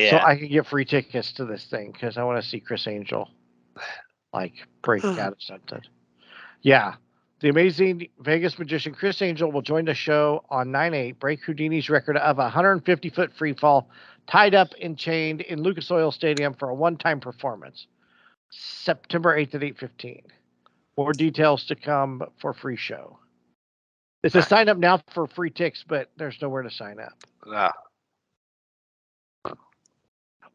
So I can get free tickets to this thing because I want to see Criss Angel break out of something. Yeah. The amazing Vegas magician Criss Angel will join the show on 9/8, break Houdini's record of a 150-foot free fall, tied up and chained in Lucas Oil Stadium for a one-time performance. September 8th at 8:15. More details to come for free show. It says sign up now for free tickets, but there's nowhere to sign up.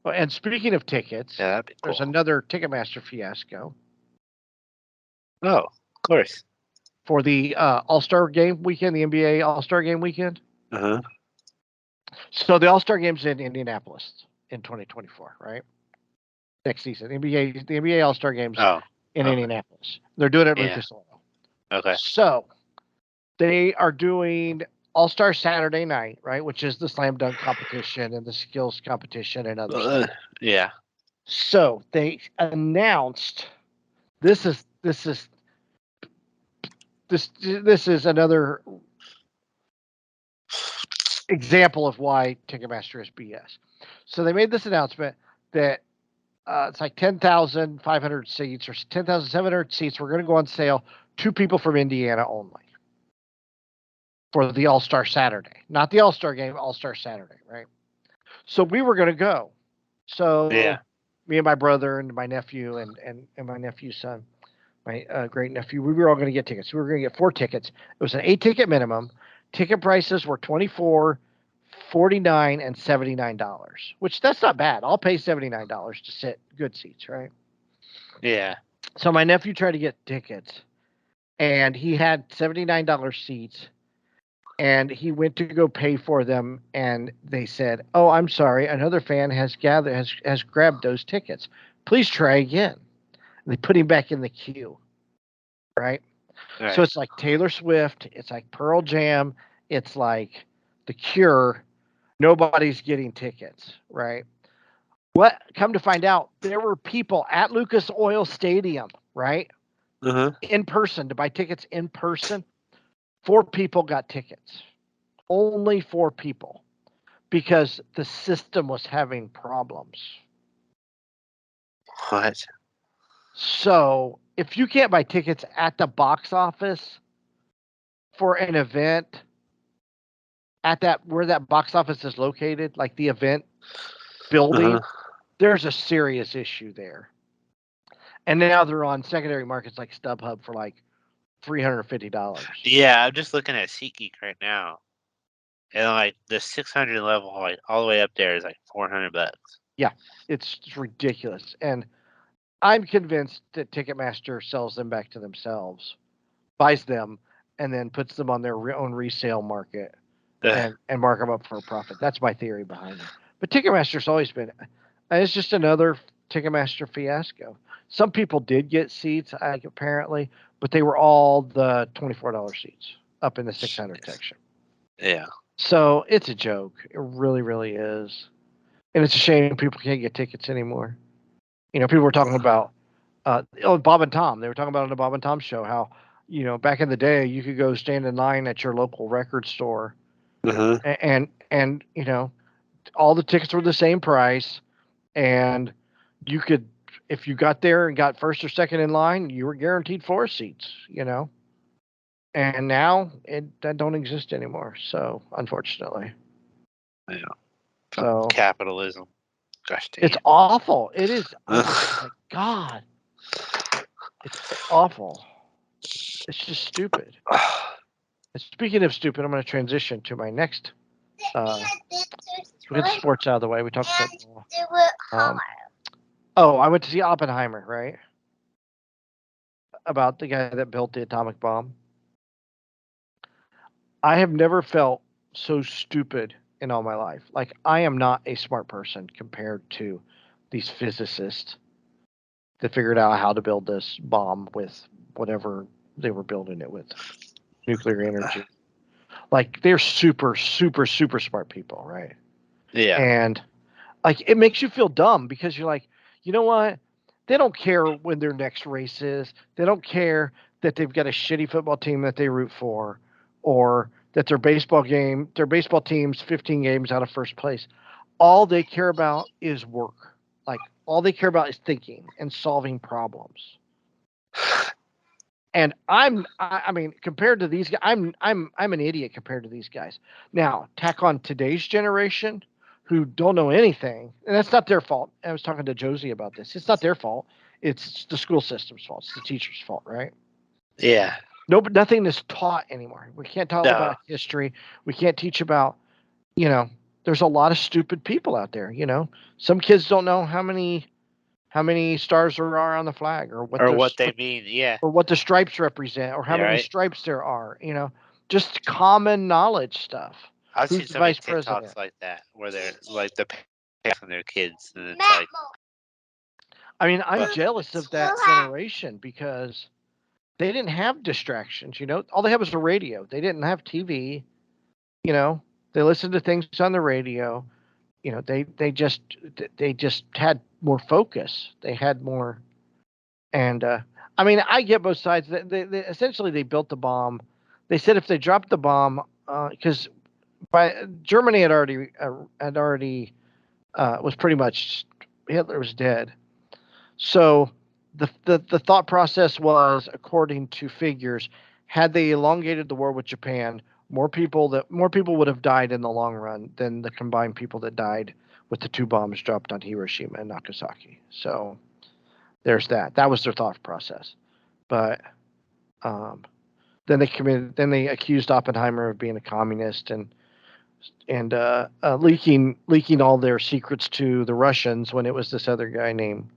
And speaking of tickets, that'd be cool. There's another Ticketmaster fiasco. Oh, of course. For the All-Star Game weekend, the NBA All-Star Game weekend. So the All-Star Game's in Indianapolis in 2024, right? Next season. The NBA All-Star Game's in Indianapolis. They're doing it at Lucas Oil. Okay. So they are doing All-Star Saturday night, right? Which is the slam dunk competition and the skills competition and other stuff. Yeah. So they announced this is another example of why Ticketmaster is BS. So they made this announcement that it's like 10,500 seats or 10,700 seats were going to go on sale to people from Indiana only for the All-Star Saturday. Not the All-Star Game, All-Star Saturday, right? So we were going to go. So me and my brother and my nephew and my nephew's son, my great nephew. We were all going to get tickets. We were going to get 4 tickets. It was an 8-ticket minimum. Ticket prices were 24, 49, and $79, which that's not bad. I'll pay $79 to sit good seats, right? Yeah. So my nephew tried to get tickets, and he had $79 seats, and he went to go pay for them, and they said, "Oh, I'm sorry, another fan has grabbed those tickets. Please try again." And they put him back in the queue, right? So Right. it's like Taylor Swift, it's like Pearl Jam, it's like The Cure. Nobody's getting tickets, right? What come to find out, there were people at Lucas Oil Stadium, right? Uh-huh. In person to buy tickets in person. 4 people got tickets. Only 4 people because the system was having problems. What? So, if you can't buy tickets at the box office for an event at that where that box office is located, like the event building, Uh-huh. there's a serious issue there. And now they're on secondary markets like StubHub for like $350. Yeah, I'm just looking at SeatGeek right now. And like the 600 level, like all the way up there is like $400. Yeah, it's ridiculous. And I'm convinced that Ticketmaster sells them back to themselves, buys them, and then puts them on their own resale market Ugh. and mark them up for a profit. That's my theory behind it. But Ticketmaster's always been, it's just another Ticketmaster fiasco. Some people did get seats, apparently, but they were all the $24 seats up in the 600 section. Yeah. So it's a joke. It really, really is. And it's a shame people can't get tickets anymore. You know, people were talking about Bob and Tom. They were talking about on the Bob and Tom show how, back in the day you could go stand in line at your local record store Uh-huh. and all the tickets were the same price, and you could, if you got there and got first or second in line, you were guaranteed 4 seats, and now that don't exist anymore, so unfortunately. Yeah. So Capitalism. Gosh it's damn. awful. It is. Oh my god, it's awful. It's just stupid. And speaking of stupid, I'm going to transition to my next. We get the sports out of the way. We talked football. I went to see Oppenheimer, right? About the guy that built the atomic bomb. I have never felt so stupid in all my life. Like, I am not a smart person compared to these physicists that figured out how to build this bomb with whatever they were building it with, nuclear energy. Like, they're super, super, super smart people, right? Yeah. And like, it makes you feel dumb because you're like, you know what? They don't care when their next race is. They don't care that they've got a shitty football team that they root for, or that their baseball team's 15 games out of first place. All they care about is work. Like, all they care about is thinking and solving problems. And I mean, compared to these guys, I'm an idiot compared to these guys. Now, tack on today's generation who don't know anything, and that's not their fault. I was talking to Josie about this. It's not their fault. It's the school system's fault. It's the teacher's fault, right? Yeah. No, but nothing is taught anymore. We can't talk No. about history. We can't teach about, there's a lot of stupid people out there. Some kids don't know how many stars there are on the flag, or Or what they mean. Yeah. what the stripes represent, or how Yeah. many Right. stripes there are. Just common knowledge stuff. I've seen Who's the so many vice TikToks president? like that where they're like the parents and their kids, and it's like, I mean, I'm but jealous of that generation because they didn't have distractions. All they had was a radio. They didn't have TV. They listened to things on the radio. They just had more focus. They had more. And I mean, I get both sides. They essentially they built the bomb. They said if they dropped the bomb, because by Germany had already was pretty much, Hitler was dead. So the thought process was, according to figures, had they elongated the war with Japan, more people would have died in the long run than the combined people that died with the 2 bombs dropped on Hiroshima and Nagasaki. So there's that. That was their thought process. But um, then they accused Oppenheimer of being a communist and leaking all their secrets to the Russians when it was this other guy named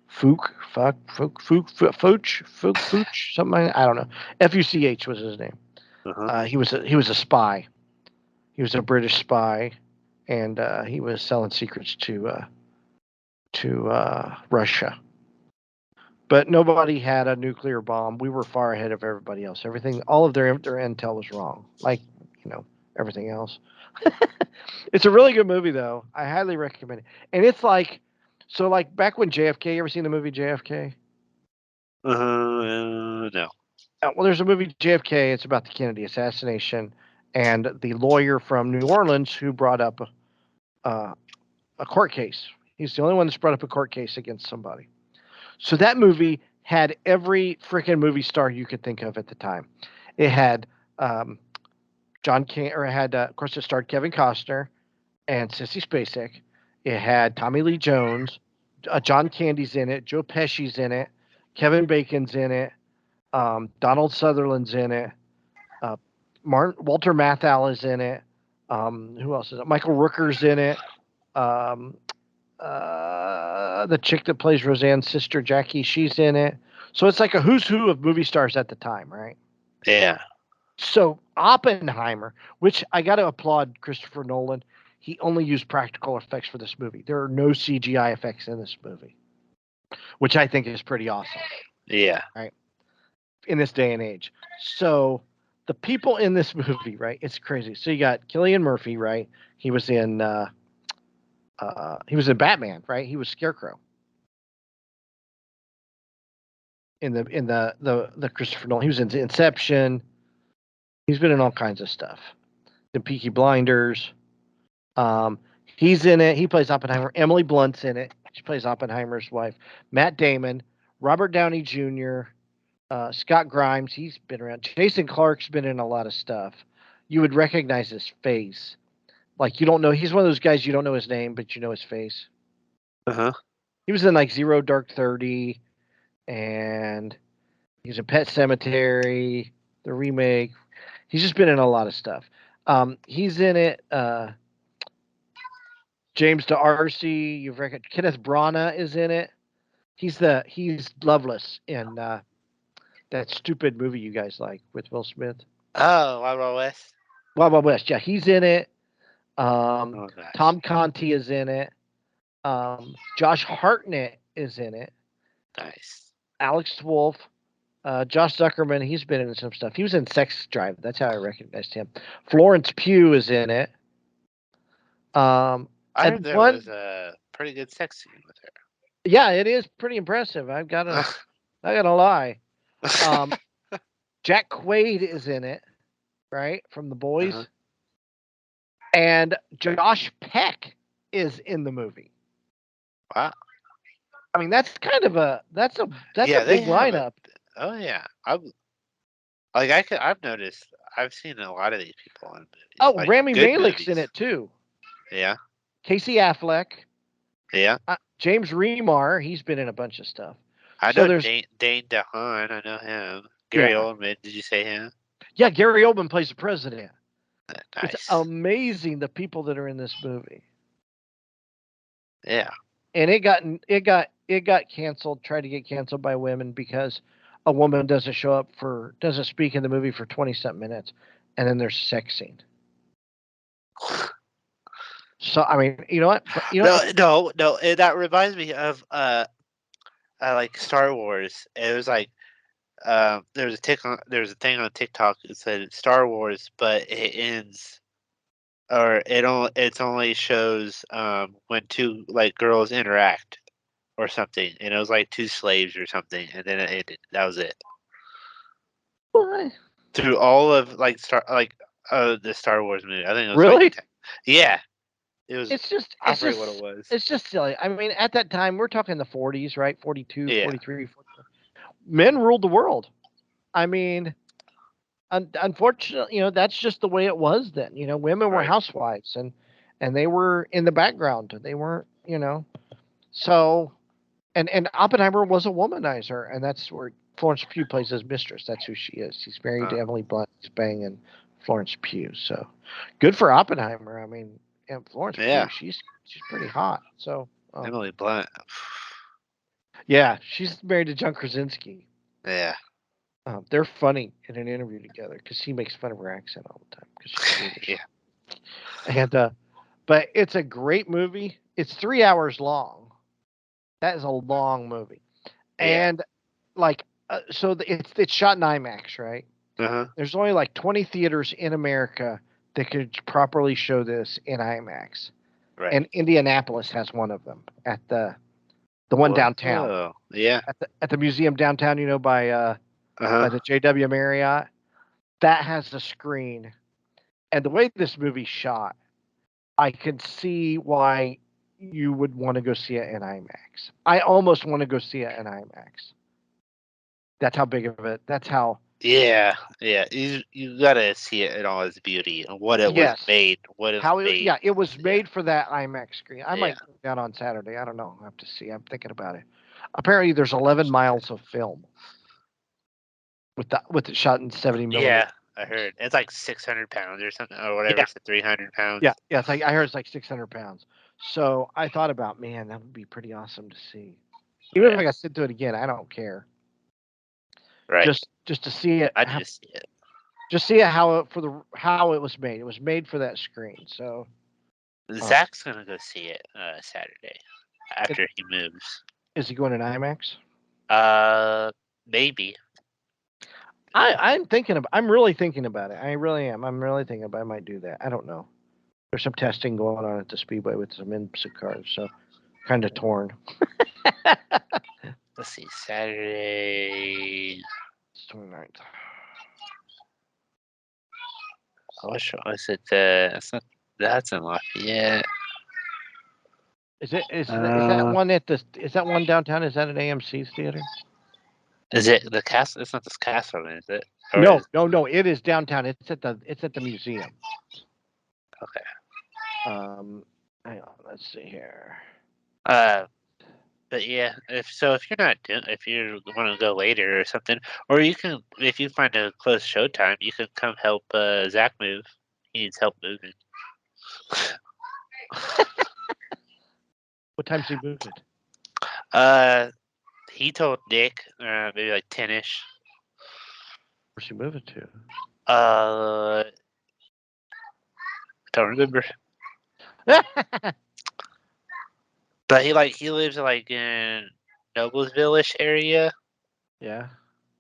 Fuch, something like that. I don't know. Fuch was his name. Uh-huh. He was a spy. He was a British spy, and he was selling secrets to Russia. But nobody had a nuclear bomb. We were far ahead of everybody else. All of their intel was wrong. Like, you know, everything else. It's a really good movie, though. I highly recommend it. And it's like, so like back when JFK, you ever seen the movie JFK? No. Well, there's a movie JFK. It's about the Kennedy assassination and the lawyer from New Orleans who brought up a court case. He's the only one that's brought up a court case against somebody. So that movie had every freaking movie star you could think of at the time. It had of course, it starred Kevin Costner and Sissy Spacek. It had Tommy Lee Jones, John Candy's in it, Joe Pesci's in it, Kevin Bacon's in it, Donald Sutherland's in it, Walter Matthau is in it. Who else is it? Michael Rooker's in it. The chick that plays Roseanne's sister, Jackie, she's in it. So it's like a who's who of movie stars at the time, right? Yeah. So Oppenheimer, which I got to applaud Christopher Nolan, he only used practical effects for this movie. There are no CGI effects in this movie, which I think is pretty awesome. Yeah. Right. In this day and age. So the people in this movie, right? It's crazy. So you got Cillian Murphy, right? He was in Batman, right? He was Scarecrow in the Christopher Nolan. He was in Inception. He's been in all kinds of stuff. The Peaky Blinders. He's in it. He plays Oppenheimer. Emily Blunt's in it. She plays Oppenheimer's wife. Matt Damon, Robert Downey Jr., Scott Grimes. He's been around. Jason Clarke's been in a lot of stuff. You would recognize his face. Like, you don't know. He's one of those guys you don't know his name, but you know his face. Uh-huh. He was in like Zero Dark 30, and he's in Pet Cemetery, the remake. He's just been in a lot of stuff. He's in it. James D'Arcy, you've recognized. Kenneth Branagh is in it. He's Loveless in that stupid movie you guys like with Will Smith. Oh, Wild Wild West. Wild Wild West. Yeah, he's in it. Oh, gosh. Tom Conti is in it. Josh Hartnett is in it. Nice. Alex Wolff. Josh Zuckerman, he's been in some stuff. He was in Sex Drive. That's how I recognized him. Florence Pugh is in it. I heard there was a pretty good sex scene with her. Yeah, it is pretty impressive. I gotta lie. Jack Quaid is in it, right? From The Boys. Uh-huh. And Josh Peck is in the movie. Wow. I mean, that's a big lineup. Oh yeah. I've noticed. I've seen a lot of these people in movies. Oh, like Rami Malek's movies. in it too. Yeah. Casey Affleck. Yeah. James Remar, he's been in a bunch of stuff. I know Dane DeHaan. I know him. Gary Oldman. Did you say him? Yeah, Gary Oldman plays the president. Nice. It's amazing the people that are in this movie. Yeah. And it got canceled. Tried to get canceled by women because a woman doesn't speak in the movie for 20-something minutes, and then there's a sex scene. So I mean, you know what? No. That reminds me of like Star Wars. It was like there was a thing on TikTok that said Star Wars, but it ends, or it only shows when two like girls interact or something, and it was like two slaves or something, and then it ended. That was it. What? Through all of like the Star Wars movie, I think it was really. Yeah. It was. I forget what it was. It's just silly. I mean, at that time, we're talking the 40s, right? 42, Yeah. 43, 44. Men ruled the world. I mean, unfortunately, that's just the way it was then. Women were housewives, and they were in the background. They weren't, So, and Oppenheimer was a womanizer, and that's where Florence Pugh plays his mistress. That's who she is. He's married to Emily Blunt. He's banging Florence Pugh. So, good for Oppenheimer. I mean, and Florence Pugh, she's pretty hot. So, Emily Blunt. yeah, she's married to John Krasinski. Yeah. They're funny in an interview together because he makes fun of her accent all the time because she's Swedish. Yeah. And but it's a great movie. It's 3 hours long. That is a long movie, Yeah. and it's shot in IMAX, right? There's only like 20 theaters in America that could properly show this in IMAX, Right. and Indianapolis has one of them at the one downtown. Oh, yeah. At the museum downtown, by the JW Marriott. That has a screen, and the way this movie's shot, I can see why you would want to go see it in IMAX. I almost want to go see it in IMAX. That's how big of it. That's how. Yeah. You gotta see it in all its beauty and what it was made. Yeah, it was made for that IMAX screen. I might go down on Saturday. I don't know. I have to see. I'm thinking about it. Apparently, there's 11 miles of film with it shot in 70 millimeter. Yeah, I heard it's like 600 pounds or something or whatever. It's 300 pounds. Yeah. It's like I heard it's like 600 pounds. So I thought about, man, that would be pretty awesome to see. Even if I got to sit through it again, I don't care. Right. Just to see it. I just see it. Just see it how it was made. It was made for that screen. So Zach's gonna go see it Saturday after he moves. Is he going in IMAX? Maybe. I'm really thinking about it. I really am. I'm really thinking about I might do that. I don't know. There's some testing going on at the Speedway with some IMSA cars, so kind of torn. Let's see, Saturday. It's 29th. Is it? It's not. That's in Lafayette. Is that one at the? Is that one downtown? Is that an AMC theater? Is it the castle? It's not this castle, is it? Or no. It is downtown. It's at the museum. Okay. Hang on. Let's see here. But yeah, if you want to go later or something, or if you find a close show time, you can come help Zach move. He needs help moving. What time's he moving? He told Nick maybe like 10ish. Where's he moving to? Don't remember. But he lives like in Noblesville-ish area. Yeah.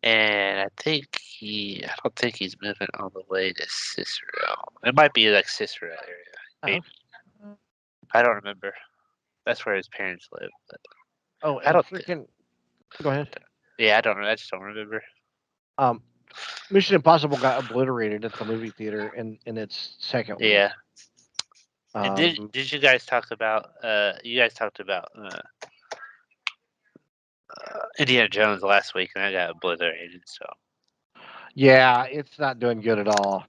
And I don't think he's moving all the way to Cicero. It might be like Cicero area. Maybe. Oh. I don't remember. That's where his parents live. But I don't Go ahead. Yeah, I don't know. I just don't remember. Mission Impossible got obliterated at the movie theater in its second week. Yeah. And did you guys talk about? You guys talked about Indiana Jones last week, and I got obliterated. So. Yeah, it's not doing good at all.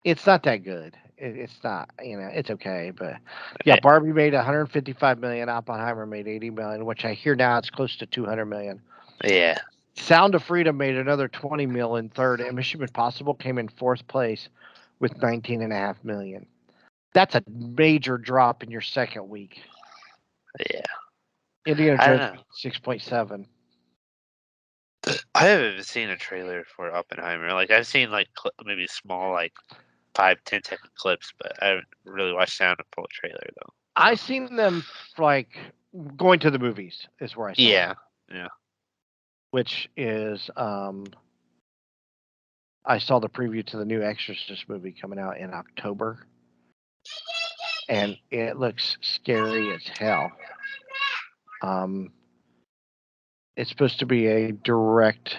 It's not that good. It's not. It's okay, but yeah, Barbie made 155 million. Oppenheimer made 80 million, which I hear now it's close to 200 million. Yeah. Sound of Freedom made another 20 million in third, and Mission Impossible came in fourth place with 19.5 million. That's a major drop in your second week. Yeah. Indiana Jones 6.7. I haven't seen a trailer for Oppenheimer. Like I've seen like maybe small 5-10 second clips, but I haven't really watched sound of full trailer though. I've seen them going to the movies is where I saw them. Yeah. Which is I saw the preview to the new Exorcist movie coming out in October, and it looks scary as hell. It's supposed to be a direct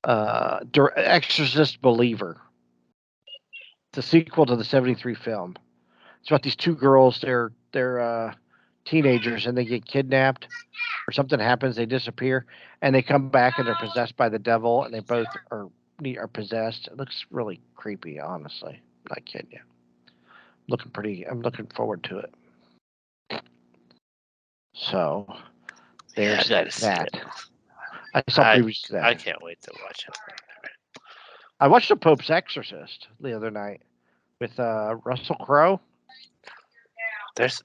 Exorcist Believer. It's a sequel to the 73 film. It's about these two girls. They're teenagers, and they get kidnapped, or something happens. They disappear, and they come back, and they're possessed by the devil, and they both are possessed. It looks really creepy, honestly. I'm not kidding you. I'm looking forward to it. So Yeah, I there's gotta see that. it. I saw previews to I that. can't wait to watch it. I watched The Pope's Exorcist the other night with Russell Crowe.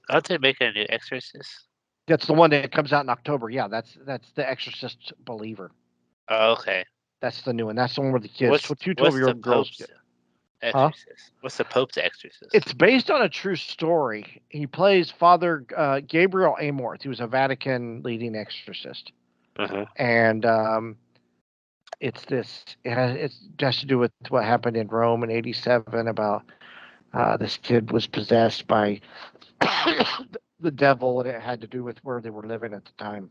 Aren't they making a new Exorcist? That's the one that comes out in October. Yeah, that's The Exorcist Believer. Oh, okay. That's the new one. That's the one where the kids, two What's the 12-year-old girls Pope's get. Huh? Exorcist? What's the Pope's Exorcist? It's based on a true story. He plays Father Gabriel Amorth. He was a Vatican leading exorcist. Uh-huh. And it has to do with what happened in Rome in '87 about this kid was possessed by the devil, and it had to do with where they were living at the time.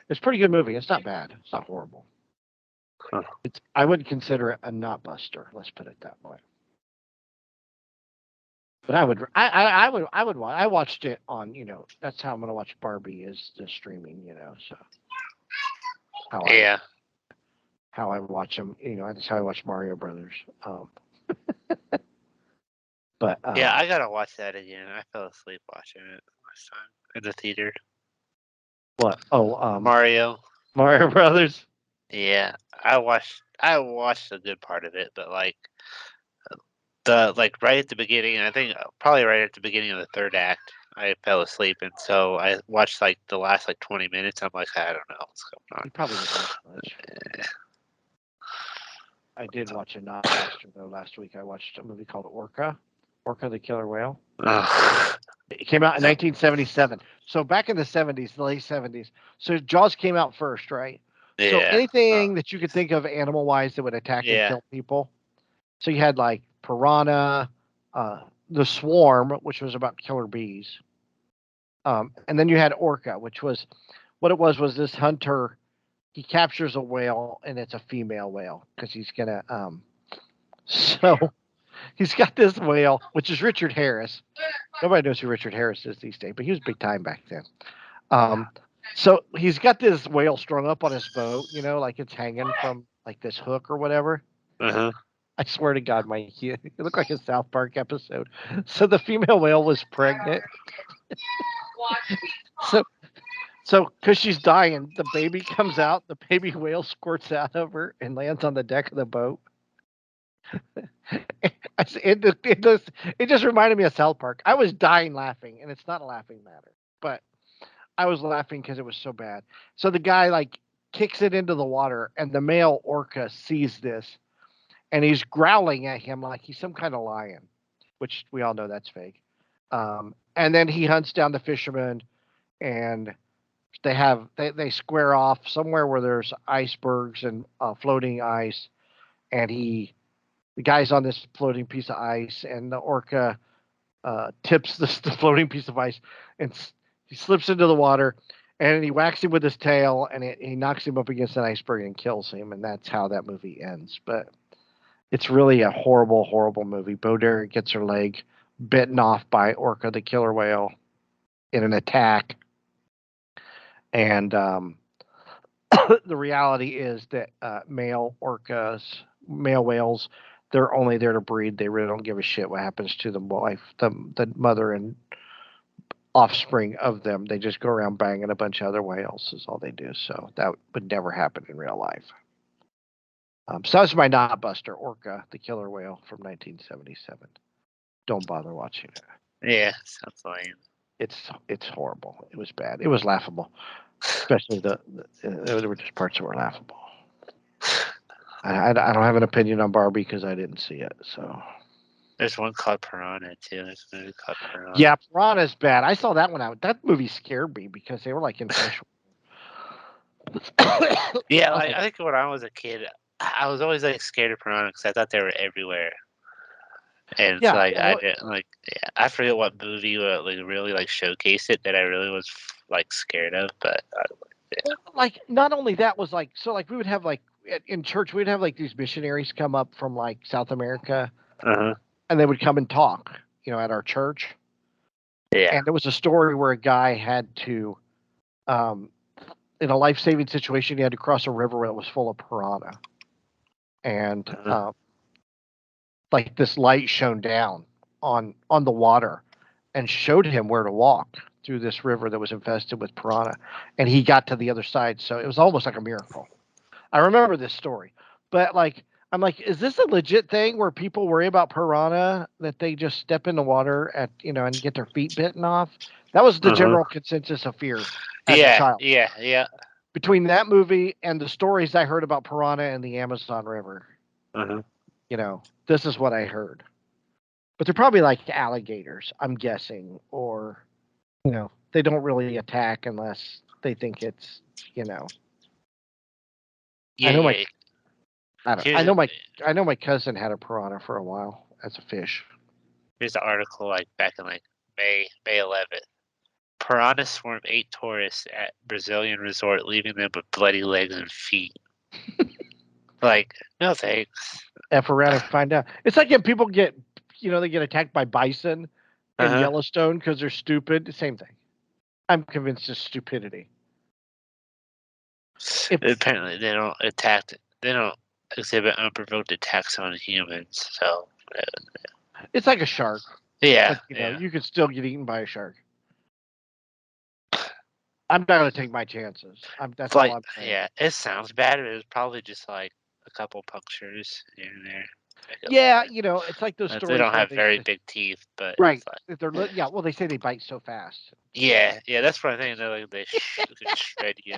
It's a pretty good movie. It's not bad. It's not horrible. Huh. I wouldn't consider it a not buster. Let's put it that way. But I would watch. I watched it on. That's how I'm gonna watch Barbie is the streaming. So how I Yeah. how I watch them. That's how I watch Mario Brothers. But Yeah, I gotta watch that again. I fell asleep watching it last time in the theater. what? Oh, Mario. Mario Brothers. Yeah, I watched a good part of it, but the right at the beginning, I think probably right at the beginning of the third act, I fell asleep, and so I watched the last 20 minutes. I'm like, I don't know what's going on. You probably didn't watch much. I did watch a not buster though last week. I watched a movie called Orca, Orca the Killer Whale. Ugh. It came out in 1977. So back in the 70s, the late 70s. So Jaws came out first, right? So Yeah. anything that you could think of animal-wise that would attack and Yeah. kill people. So you had like piranha, the swarm, which was about killer bees, and then you had orca, which was what it was this hunter. He captures a whale, and it's a female whale because he's gonna. So he's got this whale, which is Richard Harris. Nobody knows who Richard Harris is these days, but he was big time back then. So he's got this whale strung up on his boat, like it's hanging from like this hook or whatever. Uh-huh. I swear to God, Mikey, it looked like a South Park episode. So the female whale was pregnant. so so because she's dying, the baby comes out, the baby whale squirts out of her and lands on the deck of the boat. It just reminded me of South Park. I was dying laughing, and it's not a laughing matter, but I was laughing because it was so bad. So the guy kicks it into the water, and the male orca sees this, and he's growling at him like he's some kind of lion, which we all know that's fake. And then he hunts down the fisherman, and they square off somewhere where there's icebergs and floating ice, and the guy's on this floating piece of ice, and the orca tips the floating piece of ice, and he slips into the water, and he whacks him with his tail, and he knocks him up against an iceberg and kills him, and that's how that movie ends. But it's really a horrible, horrible movie. Bo Derek gets her leg bitten off by Orca the killer whale in an attack, and the reality is that male whales, they're only there to breed. They really don't give a shit what happens to the wife, the mother and offspring of them. They just go around banging a bunch of other whales is all they do. So that would never happen in real life. So that's my not buster, Orca, the killer whale from 1977. Don't bother watching it. Yeah, sounds lame. It's horrible. It was bad. It was laughable, especially there were just parts that were laughable. I don't have an opinion on Barbie because I didn't see it. So There's one called Piranha too. There's a movie called Piranha. yeah, Piranha's bad. I saw that one out. That movie scared me because they were like in fresh. Yeah, I think when I was a kid, I was always scared of piranha because I thought they were everywhere, and Yeah, I didn't yeah, I forget what movie really showcased it that I really was scared of, but yeah. not only that was we would have in church we'd have these missionaries come up from South America, Uh-huh. and they would come and talk, at our church. Yeah. And there was a story where a guy had to, in a life-saving situation, he had to cross a river that was full of piranha, and Uh-huh. this light shone down on the water and showed him where to walk through this river that was infested with piranha, and he got to the other side. So it was almost like a miracle. I remember this story, but like I'm like, is this a legit thing where people worry about piranha that they just step in the water at and get their feet bitten off? That was the Uh-huh. general consensus of fear as a Yeah, child. yeah. Between that movie and the stories I heard about piranha in the Amazon River, Uh-huh. this is what I heard. But they're probably like alligators, I'm guessing, or they don't really attack unless they think it's, you know. I Yeah, know my yeah. I don't Here's I a know my cousin had a piranha for a while as a fish. here's an article like back in like May 11th. Piranha swarm 8 tourists at Brazilian resort, leaving them with bloody legs and feet. Like, no thanks. F around and find out. It's like if people they get attacked by bison in Uh-huh. Yellowstone because they're stupid. Same thing. I'm convinced it's stupidity. If Apparently, they don't exhibit unprovoked attacks on humans. So, it's like a shark, yeah, but yeah. you could still get eaten by a shark. I'm not gonna take my chances. That's It's all like, I'm saying. yeah, it sounds bad, but it was probably just like a couple punctures here and there. Make it look Yeah, bad. it's like those They stories don't where have they very say, big teeth, but right, it's like, if they're yeah, well they say they bite so fast. yeah, yeah. That's what I think. They're like they could shred you.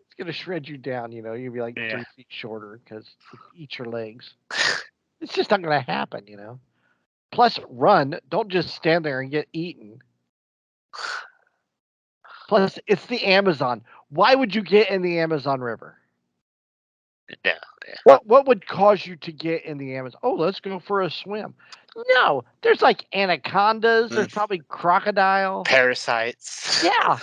It's gonna shred you down. You'll be like Yeah. 3 feet shorter because it eats your legs. It's just not gonna happen. Plus, run. Don't just stand there and get eaten. Plus, it's the Amazon. Why would you get in the Amazon River? No, yeah. What would cause you to get in the Amazon? Oh, let's go for a swim. No, there's like anacondas. There's probably crocodile. Parasites. Yeah,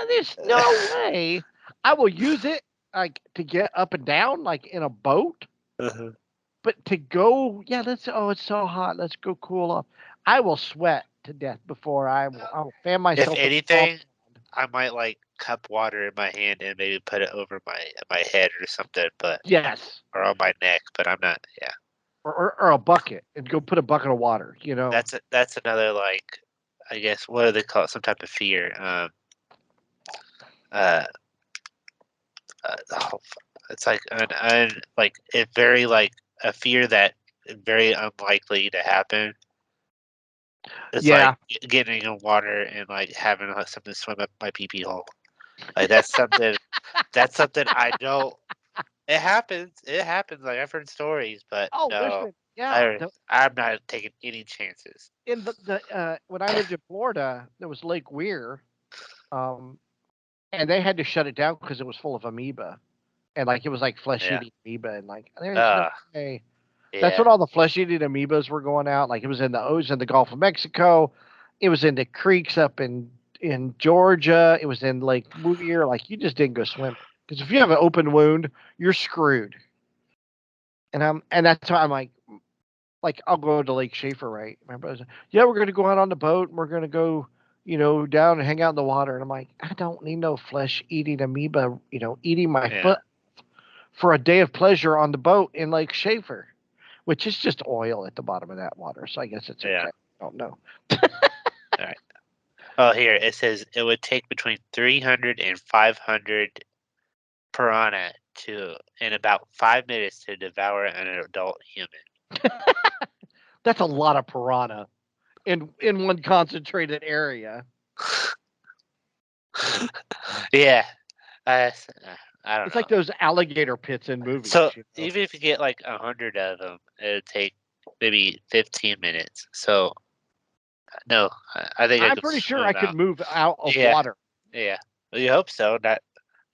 there's no way I will use it like to get up and down like in a boat. Uh-huh. But to go, yeah, it's so hot. Let's go cool off. I will sweat to death before I'll fan If myself with a cloth. anything, I might like cup water in my hand and maybe put it over my head or something, but Yes, or on my neck. But I'm not. Yeah, or a bucket and go put a bucket of water. that's another like, I guess what do they call it? Some type of fear. Uh, oh, it's like like it's very like a fear that very unlikely to happen. It's like Yeah, getting in water and like having something swim up my pee pee hole. Like that's something I don't. It happens. It happens. Like I've heard stories, but oh, there's no, been, yeah. I'm not taking any chances. In the when I lived in Florida, there was Lake Weir, um, and they had to shut it down because it was full of amoeba, and like it was like flesh Yeah. eating amoeba, and like there's no way. That's Yeah. when all the flesh eating amoebas were going out. Like it was in the Gulf of Mexico, it was in the creeks up in Georgia, it was in Lake Weir. Like you just didn't go swimming because if you have an open wound, you're screwed. And that's why I'm like I'll go to Lake Schaefer, right? My brother's like, yeah, we're gonna go out on the boat and we're gonna go, down and hang out in the water. And I'm like, I don't need no flesh eating amoeba, eating my Yeah. foot for a day of pleasure on the boat in Lake Schaefer, which is just oil at the bottom of that water. So I guess it's Yeah. okay. I don't know. All right. Oh, here it says it would take between 300 and 500 piranha in about 5 minutes to devour an adult human. That's a lot of piranha in one concentrated area. Yeah. Uh, I don't It's like know. those alligator pits in So movies. even if you get like 100 of them, it would take maybe 15 minutes. So no, I think I I'm could pretty sure I swim could out. move out of Yeah, water. yeah. Well, you hope so. Not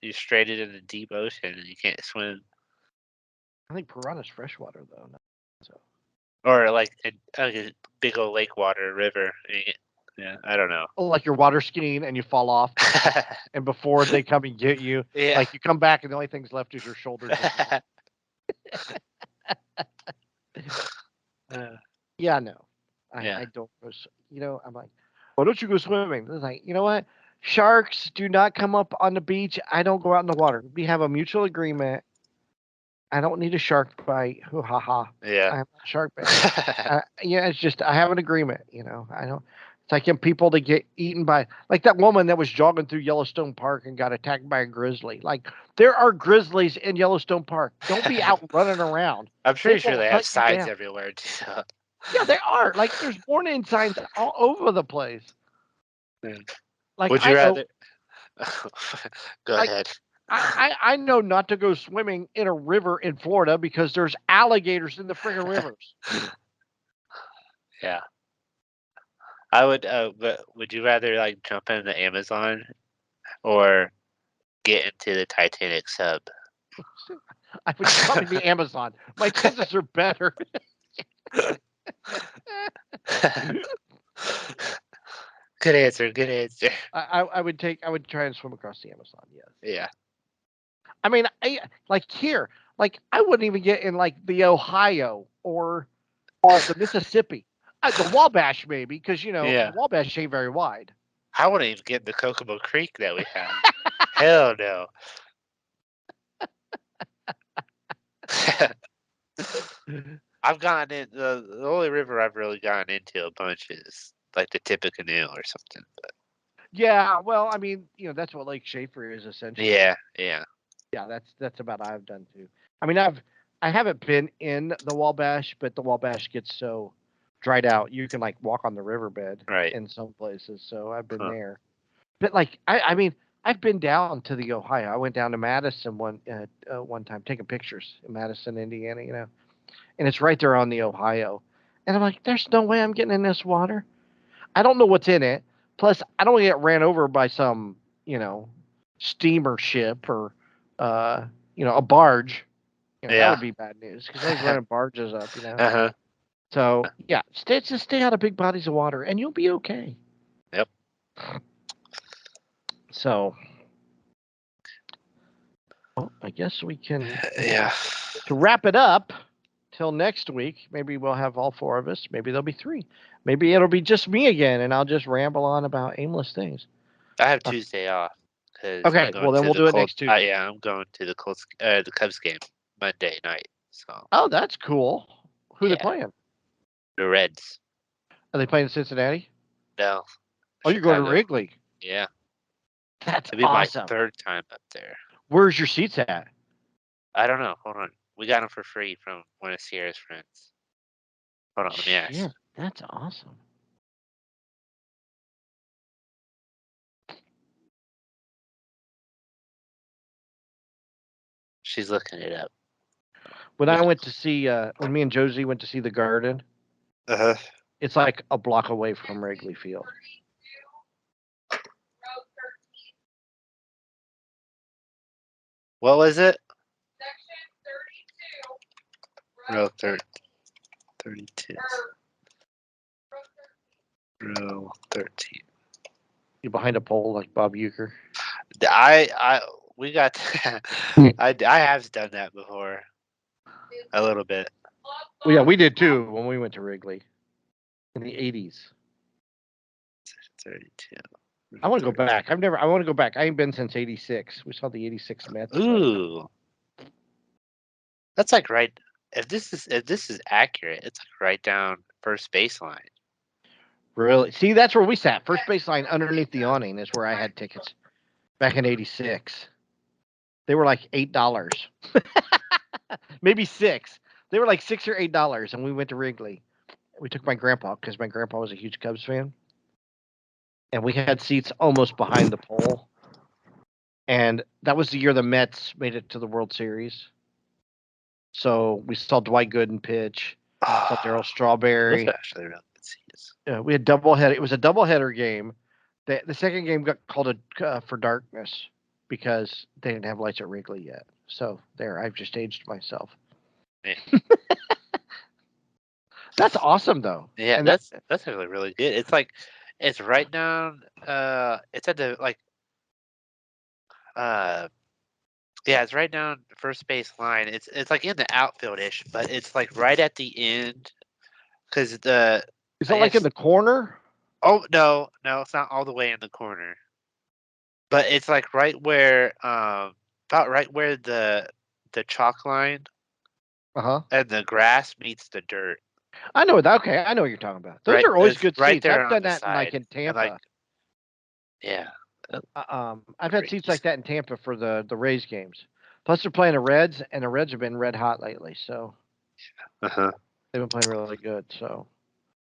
you straight into the deep ocean and you can't swim, I think piranha's freshwater though. No. So or like a big old lake water river. Yeah, I don't know. oh, like you're water skiing and you fall off, and before they come and get you, Yeah. like you come back and the only thing's left is your shoulders. Uh, Yeah, no, yeah. I don't go. I'm like, why don't you go swimming? It's like, you know what? Sharks do not come up on the beach. I don't go out in the water. We have a mutual agreement. I don't need a shark bite. Hoo ha ha. Yeah. I'm not shark bait. Yeah, it's just I have an agreement. I don't. It's like in people that get eaten by like that woman that was jogging through Yellowstone Park and got attacked by a grizzly. Like there are grizzlies in Yellowstone Park. Don't be out running around. I'm They pretty sure will they have hunt you signs down. everywhere too. Yeah, they are. Like there's warning signs all over the place. Yeah. Like Would you I know, rather? Go like ahead. I know not to go swimming in a river in Florida because there's alligators in the friggin' rivers. Yeah, I would. But would you rather like jump in the Amazon or get into the Titanic sub? I would probably be Amazon. My chances are better. Good answer. Good answer. I would try and swim across the Amazon. Yes. Yeah. I mean, like here, like I wouldn't even get in like the Ohio or the Mississippi. The Wabash maybe because the Yeah. Wabash ain't very wide. I wouldn't even get in the Kokomo Creek that we have. Hell no. I've gotten in the only river I've really gotten into a bunch is like the Tippecanoe or something. But Yeah, well, I mean, that's what Lake Schaefer is essentially. yeah, yeah. Yeah, that's about I've done too. I mean, I haven't been in the Wabash, but the Wabash gets so dried out, you can like walk on the riverbed Right. in some places. So I've been Huh. there. But like, I mean, I've been down to the Ohio. I went down to Madison one time taking pictures in Madison, Indiana, and it's right there on the Ohio. And I'm like, there's no way I'm getting in this water. I don't know what's in it. Plus, I don't want to get ran over by some, steamer ship or, a barge. That Yeah. would be bad news because I was running barges up. Uh-huh. So yeah, stay out of big bodies of water, and you'll be okay. Yep. So, well, I guess we can Yeah. to wrap it up till next week. Maybe we'll have all four of us. Maybe there'll be three. Maybe it'll be just me again, and I'll just ramble on about aimless things. I have Uh, Tuesday off because I'm okay, going well then to we'll the do it Colts. next Tuesday. Yeah, I'm going to the Cubs game Monday night. So Oh, that's cool. Who they yeah, playing? the Reds. Are they playing Cincinnati? No, Oh, you're going to Chicago. Wrigley. Yeah, That's it'll be my awesome. third time up there. Where's your seats at? I don't know. Hold on. We got them for free from one of Sierra's friends. Hold on, let me ask. Shit, that's awesome. She's looking it up. When I went to see, when me and Josie went to see the Garden, Uh-huh. it's like a block away from Wrigley Field. What was it? Row 32. Row 13. You behind a pole like Bob Euchre. We got. I have done that before. A little bit. Well, yeah, we did too when we went to Wrigley in the '80s. 32. I want to go back. I want to go back. I ain't been since '86. We saw the '86 Mets. Ooh, that's like right. If this is accurate, it's like right down first baseline. Really? See, that's where we sat. First baseline underneath the awning is where I had tickets back in '86. They were like $8, maybe six. They were like $6 or $8, and we went to Wrigley. We took my grandpa because my grandpa was a huge Cubs fan, and we had seats almost behind the pole. And that was the year the Mets made it to the World Series. So we saw Dwight Gooden pitch, saw Darryl Those Strawberry. are actually really good seats. We had doubleheader. It was a doubleheader game. The second game got called for darkness because they didn't have lights at Wrigley yet. So there, I've just aged myself. Yeah, That's awesome though. yeah, And that's actually really good. It's like it's right down. It's at the like. Uh, yeah, it's right down first base line. It's like in the outfield ish, but it's like right at the end because is it I like in guess. the corner? Oh no, it's not all the way in the corner. But it's like right where about right where the chalk line. Uh-huh. and the grass meets the dirt. I know that. Okay, I know what you're talking about. Those Right, are always it's good right seats. there I've on done the that in side, in and like, Tampa. yeah, I've had great. seats like that in Tampa for the Rays games. Plus, they're playing the Reds, and the Reds have been red hot lately, so Uh-huh. they've been playing really good. So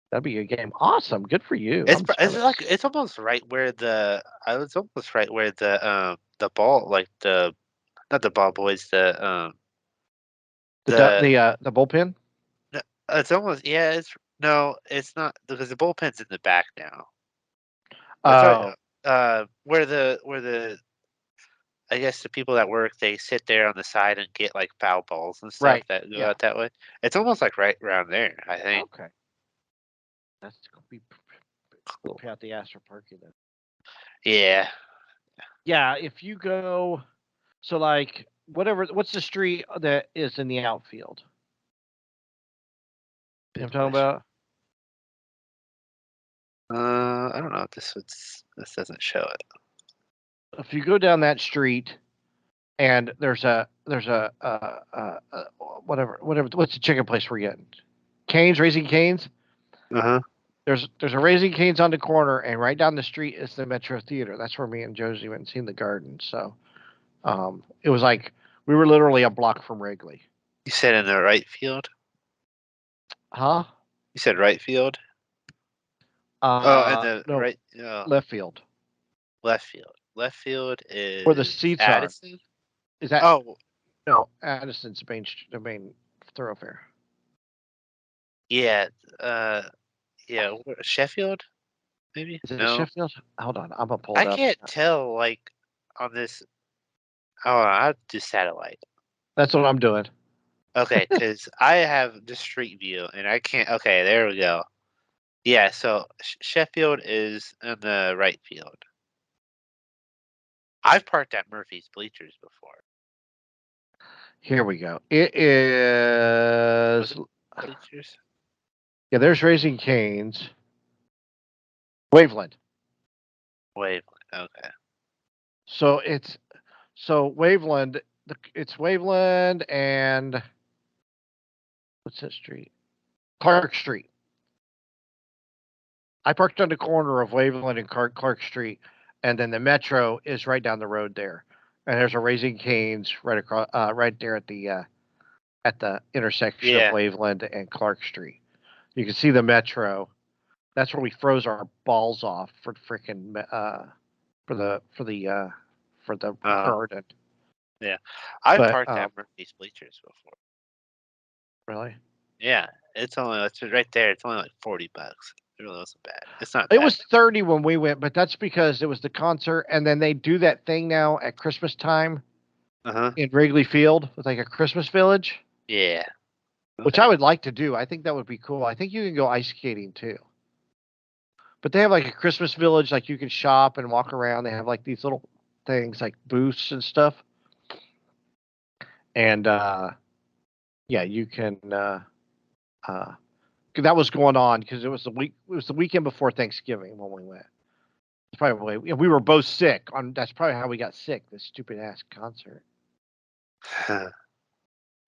that'd be a game. Awesome, good for you. I'm It's like jealous. it's almost right where I was almost right where the ball, like the not the ball boys, the The bullpen. n- it's almost, yeah, it's no, it's not, because the bullpen's in the back now. It's right, Oh, where the I guess the people that work, they sit there on the side and get like foul balls and stuff right. that go Yeah. out that way. It's almost like right around there, I think. Okay. That's gonna be Cool. pay out the ass for parking then. Yeah. Yeah, if you go, so like whatever, what's the street that is in the outfield? You know Good what I'm talking question. about? I don't know if this doesn't show it. If you go down that street and whatever, what's the chicken place we're getting? Canes, Raising Canes. Uh-huh. There's a Raising Canes on the corner, and right down the street is the Metro Theater. That's where me and Josie went and seen the Garden. So it was like we were literally a block from Wrigley. You said in the right field? Huh? You said right field? Oh, and the No, right, left field. left field. Left field Where the is seats are. Addison? Is that Oh, no Addison's the main thoroughfare? yeah. Uh, yeah. Sheffield, maybe? Is it No, Sheffield? Hold on, I'm gonna pull I it up. can't tell. Like on this. Oh, I'll do satellite. That's what I'm doing. Okay, because I have the street view and I can't. Okay, there we go. Yeah, so Sheffield is in the right field. I've parked at Murphy's Bleachers before. Here we go. It Was is. it Bleachers? Yeah, there's Raising Canes. Waveland. Wait, okay. So Waveland. It's Waveland and what's that street? Clark Street. I parked on the corner of Waveland and Clark Street, and then the Metro is right down the road there. And there's a Raising Canes right across, right there at the intersection of Yeah. Waveland and Clark Street. You can see the Metro. That's where we froze our balls off for freaking for the Uh, garden. yeah. I've But parked at Murphy's Bleachers before. really, Yeah, it's right there. It's only like $40. It really wasn't bad. It's not it bad. was 30 when we went, but that's because it was the concert, and then they do that thing now at Christmas time Uh-huh. in Wrigley Field with like a Christmas village, Yeah. which Okay. I would like to do. I think that would be cool. I think you can go ice skating too. But they have like a Christmas village, like you can shop and walk around. They have like these little things like booths and stuff. And yeah, you can uh that was going on because it was the weekend before Thanksgiving when we went. It's probably we were both sick on that's probably how we got sick, this stupid ass concert. Where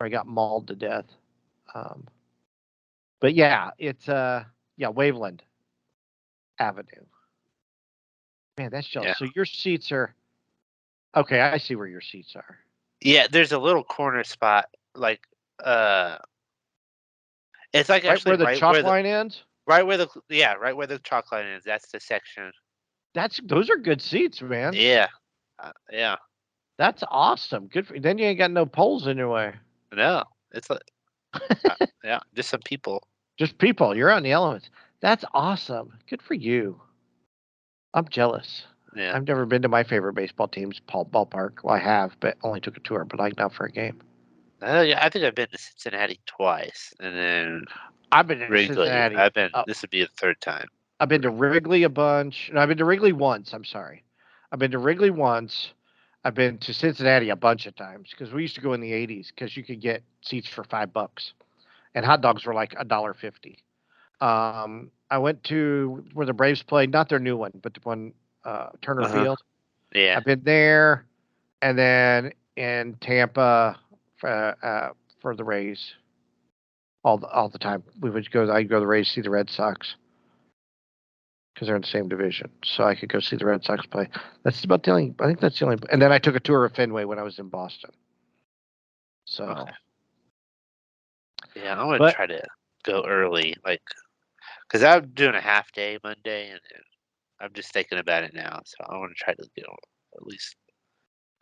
I got mauled to death. Um but yeah, it's yeah, Waveland Avenue. Man, that's jealous. Yeah. So your seats are okay, I see where your seats are. Yeah, there's a little corner spot, like, uh, it's like Right actually where the chalk line ends? right where the chalk line is. That's the section. Those are good seats, man. Yeah. Yeah. That's awesome. Good for then you ain't got no poles in your way. No, it's like, yeah, just some people. Just people. You're out in the elements. That's awesome. Good for you. I'm jealous. Yeah. I've never been to my favorite baseball team's ballpark. Well, I have, but only took a tour, but like not for a game. Yeah, I think I've been to Cincinnati twice, and then I've been to Wrigley. Cincinnati. This would be the third time. I've been to Wrigley a bunch. No, I've been to Wrigley once. I'm sorry. I've been to Wrigley once. I've been to Cincinnati a bunch of times because we used to go in the '80s because you could get seats for $5 and hot dogs were like $1.50. I went to where the Braves played, not their new one, but the one Turner Uh-huh. Field. Yeah. I've been there, and then in Tampa for the Rays. all the time. I'd go to the Rays to see the Red Sox because they're in the same division, so I could go see the Red Sox play. That's about the only. I think that's the only. And then I took a tour of Fenway when I was in Boston. So, Okay. Yeah, I'm gonna but try to go early, like, because I'm doing a half day Monday, and I'm just thinking about it now. So I want to try to go at least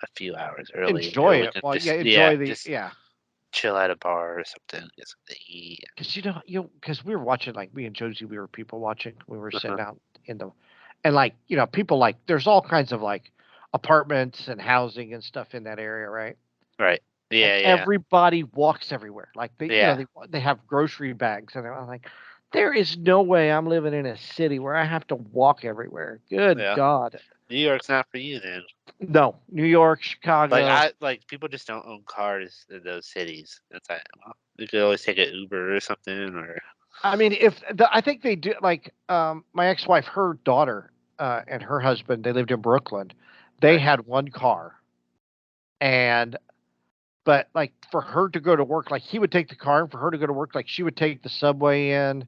a few hours early, enjoy or we it. can Well, yeah, just enjoy the just yeah. chill at a bar or something, get something to eat. Because because we were watching like me and Josie, we were people watching. We were Uh-huh. sitting out in the, and like people like there's all kinds of like apartments and housing and stuff in that area, right? Right. And Yeah, yeah, everybody walks everywhere. Like yeah, they have grocery bags, and I'm like, there is no way I'm living in a city where I have to walk everywhere. Good yeah. God, New York's not for you then. no. New York, Like Chicago. people just don't own cars in those cities. It's like, well, you could always take an Uber or something, or I mean, I think they do. Like my ex-wife, her daughter and her husband, they lived in Brooklyn. They right. had one car, and but like for her to go to work, like he would take the car, and for her to go to work, like she would take the subway in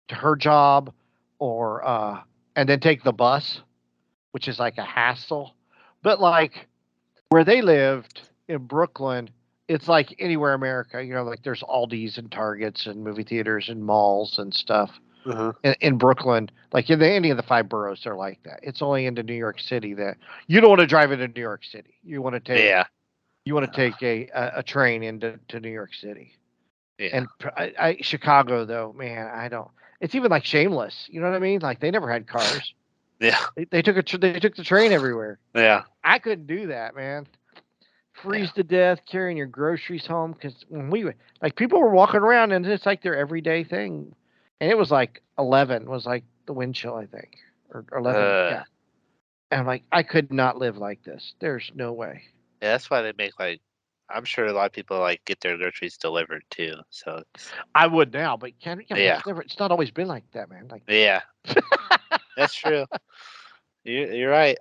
to her job, or and then take the bus, which is like a hassle. But like where they lived in Brooklyn, it's like anywhere in America. Like there's Aldi's and Targets and movie theaters and malls and stuff Uh-huh. in Brooklyn, like any of the five boroughs, are like that. It's only into New York City that you don't want to drive into New York City. Yeah. You want to Uh, take a train into New York City. yeah. And Chicago though, man, I don't. It's even like Shameless. You know what I mean? Like they never had cars. Yeah. They took the train everywhere. Yeah. I couldn't do that, man. Yeah. Freeze to death carrying your groceries home because when like people were walking around and it's like their everyday thing, and it was like 11 was like the wind chill, I think, or 11, Uh, yeah. And I'm like, I could not live like this. There's no way. yeah, that's why they make like I'm sure a lot of people like get their groceries delivered too. So it's I would now, but yeah, but yeah. it's not always been like that, man. Like Yeah. That's true. You're right.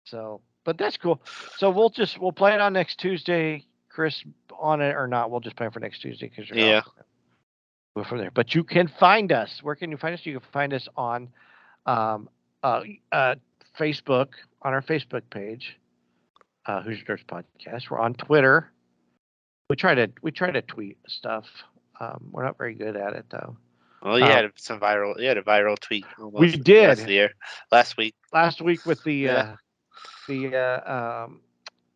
so, but that's cool. So we'll play it on next Tuesday, Kris, on it or not. We'll just plan for next Tuesday because you're off. Yeah. Go from there. But you can find us. Where can you find us? You can find us on um, uh, uh, Facebook, on our Facebook page, Who's Your Nerds Podcast. We're on Twitter. We try to tweet stuff. We're not very good at it though. Well, you had a viral tweet We almost did last week. last week with Yeah. the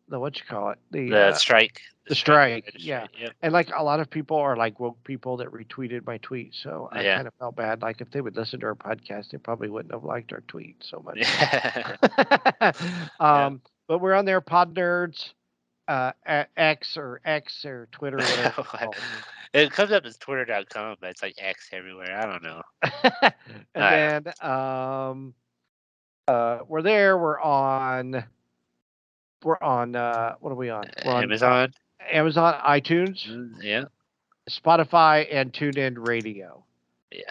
the what you call it The strike, the strike. writer Yeah, strike. Yep. and like a lot of people are like woke people that retweeted my tweet, so I Yeah. kind of felt bad. Like if they would listen to our podcast, they probably wouldn't have liked our tweet so much. Yeah. Yeah. But we're on there, Pod Nerds, X or Twitter, whatever it's called. It comes up as twitter.com, but it's like X everywhere. I don't know. And I don't then we're there. We're on what are we on? know. We're on Amazon. Amazon, iTunes, Yeah. Spotify, and TuneIn Radio. Yeah.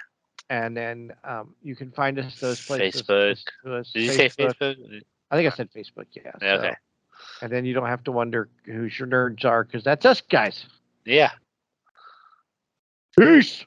And then you can find us those places. Facebook. Listen to us. Did you say Facebook. Facebook? I think I said Facebook. Yeah. Okay. So, and then you don't have to wonder who's your nerds are because that's us guys. Yeah. Peace.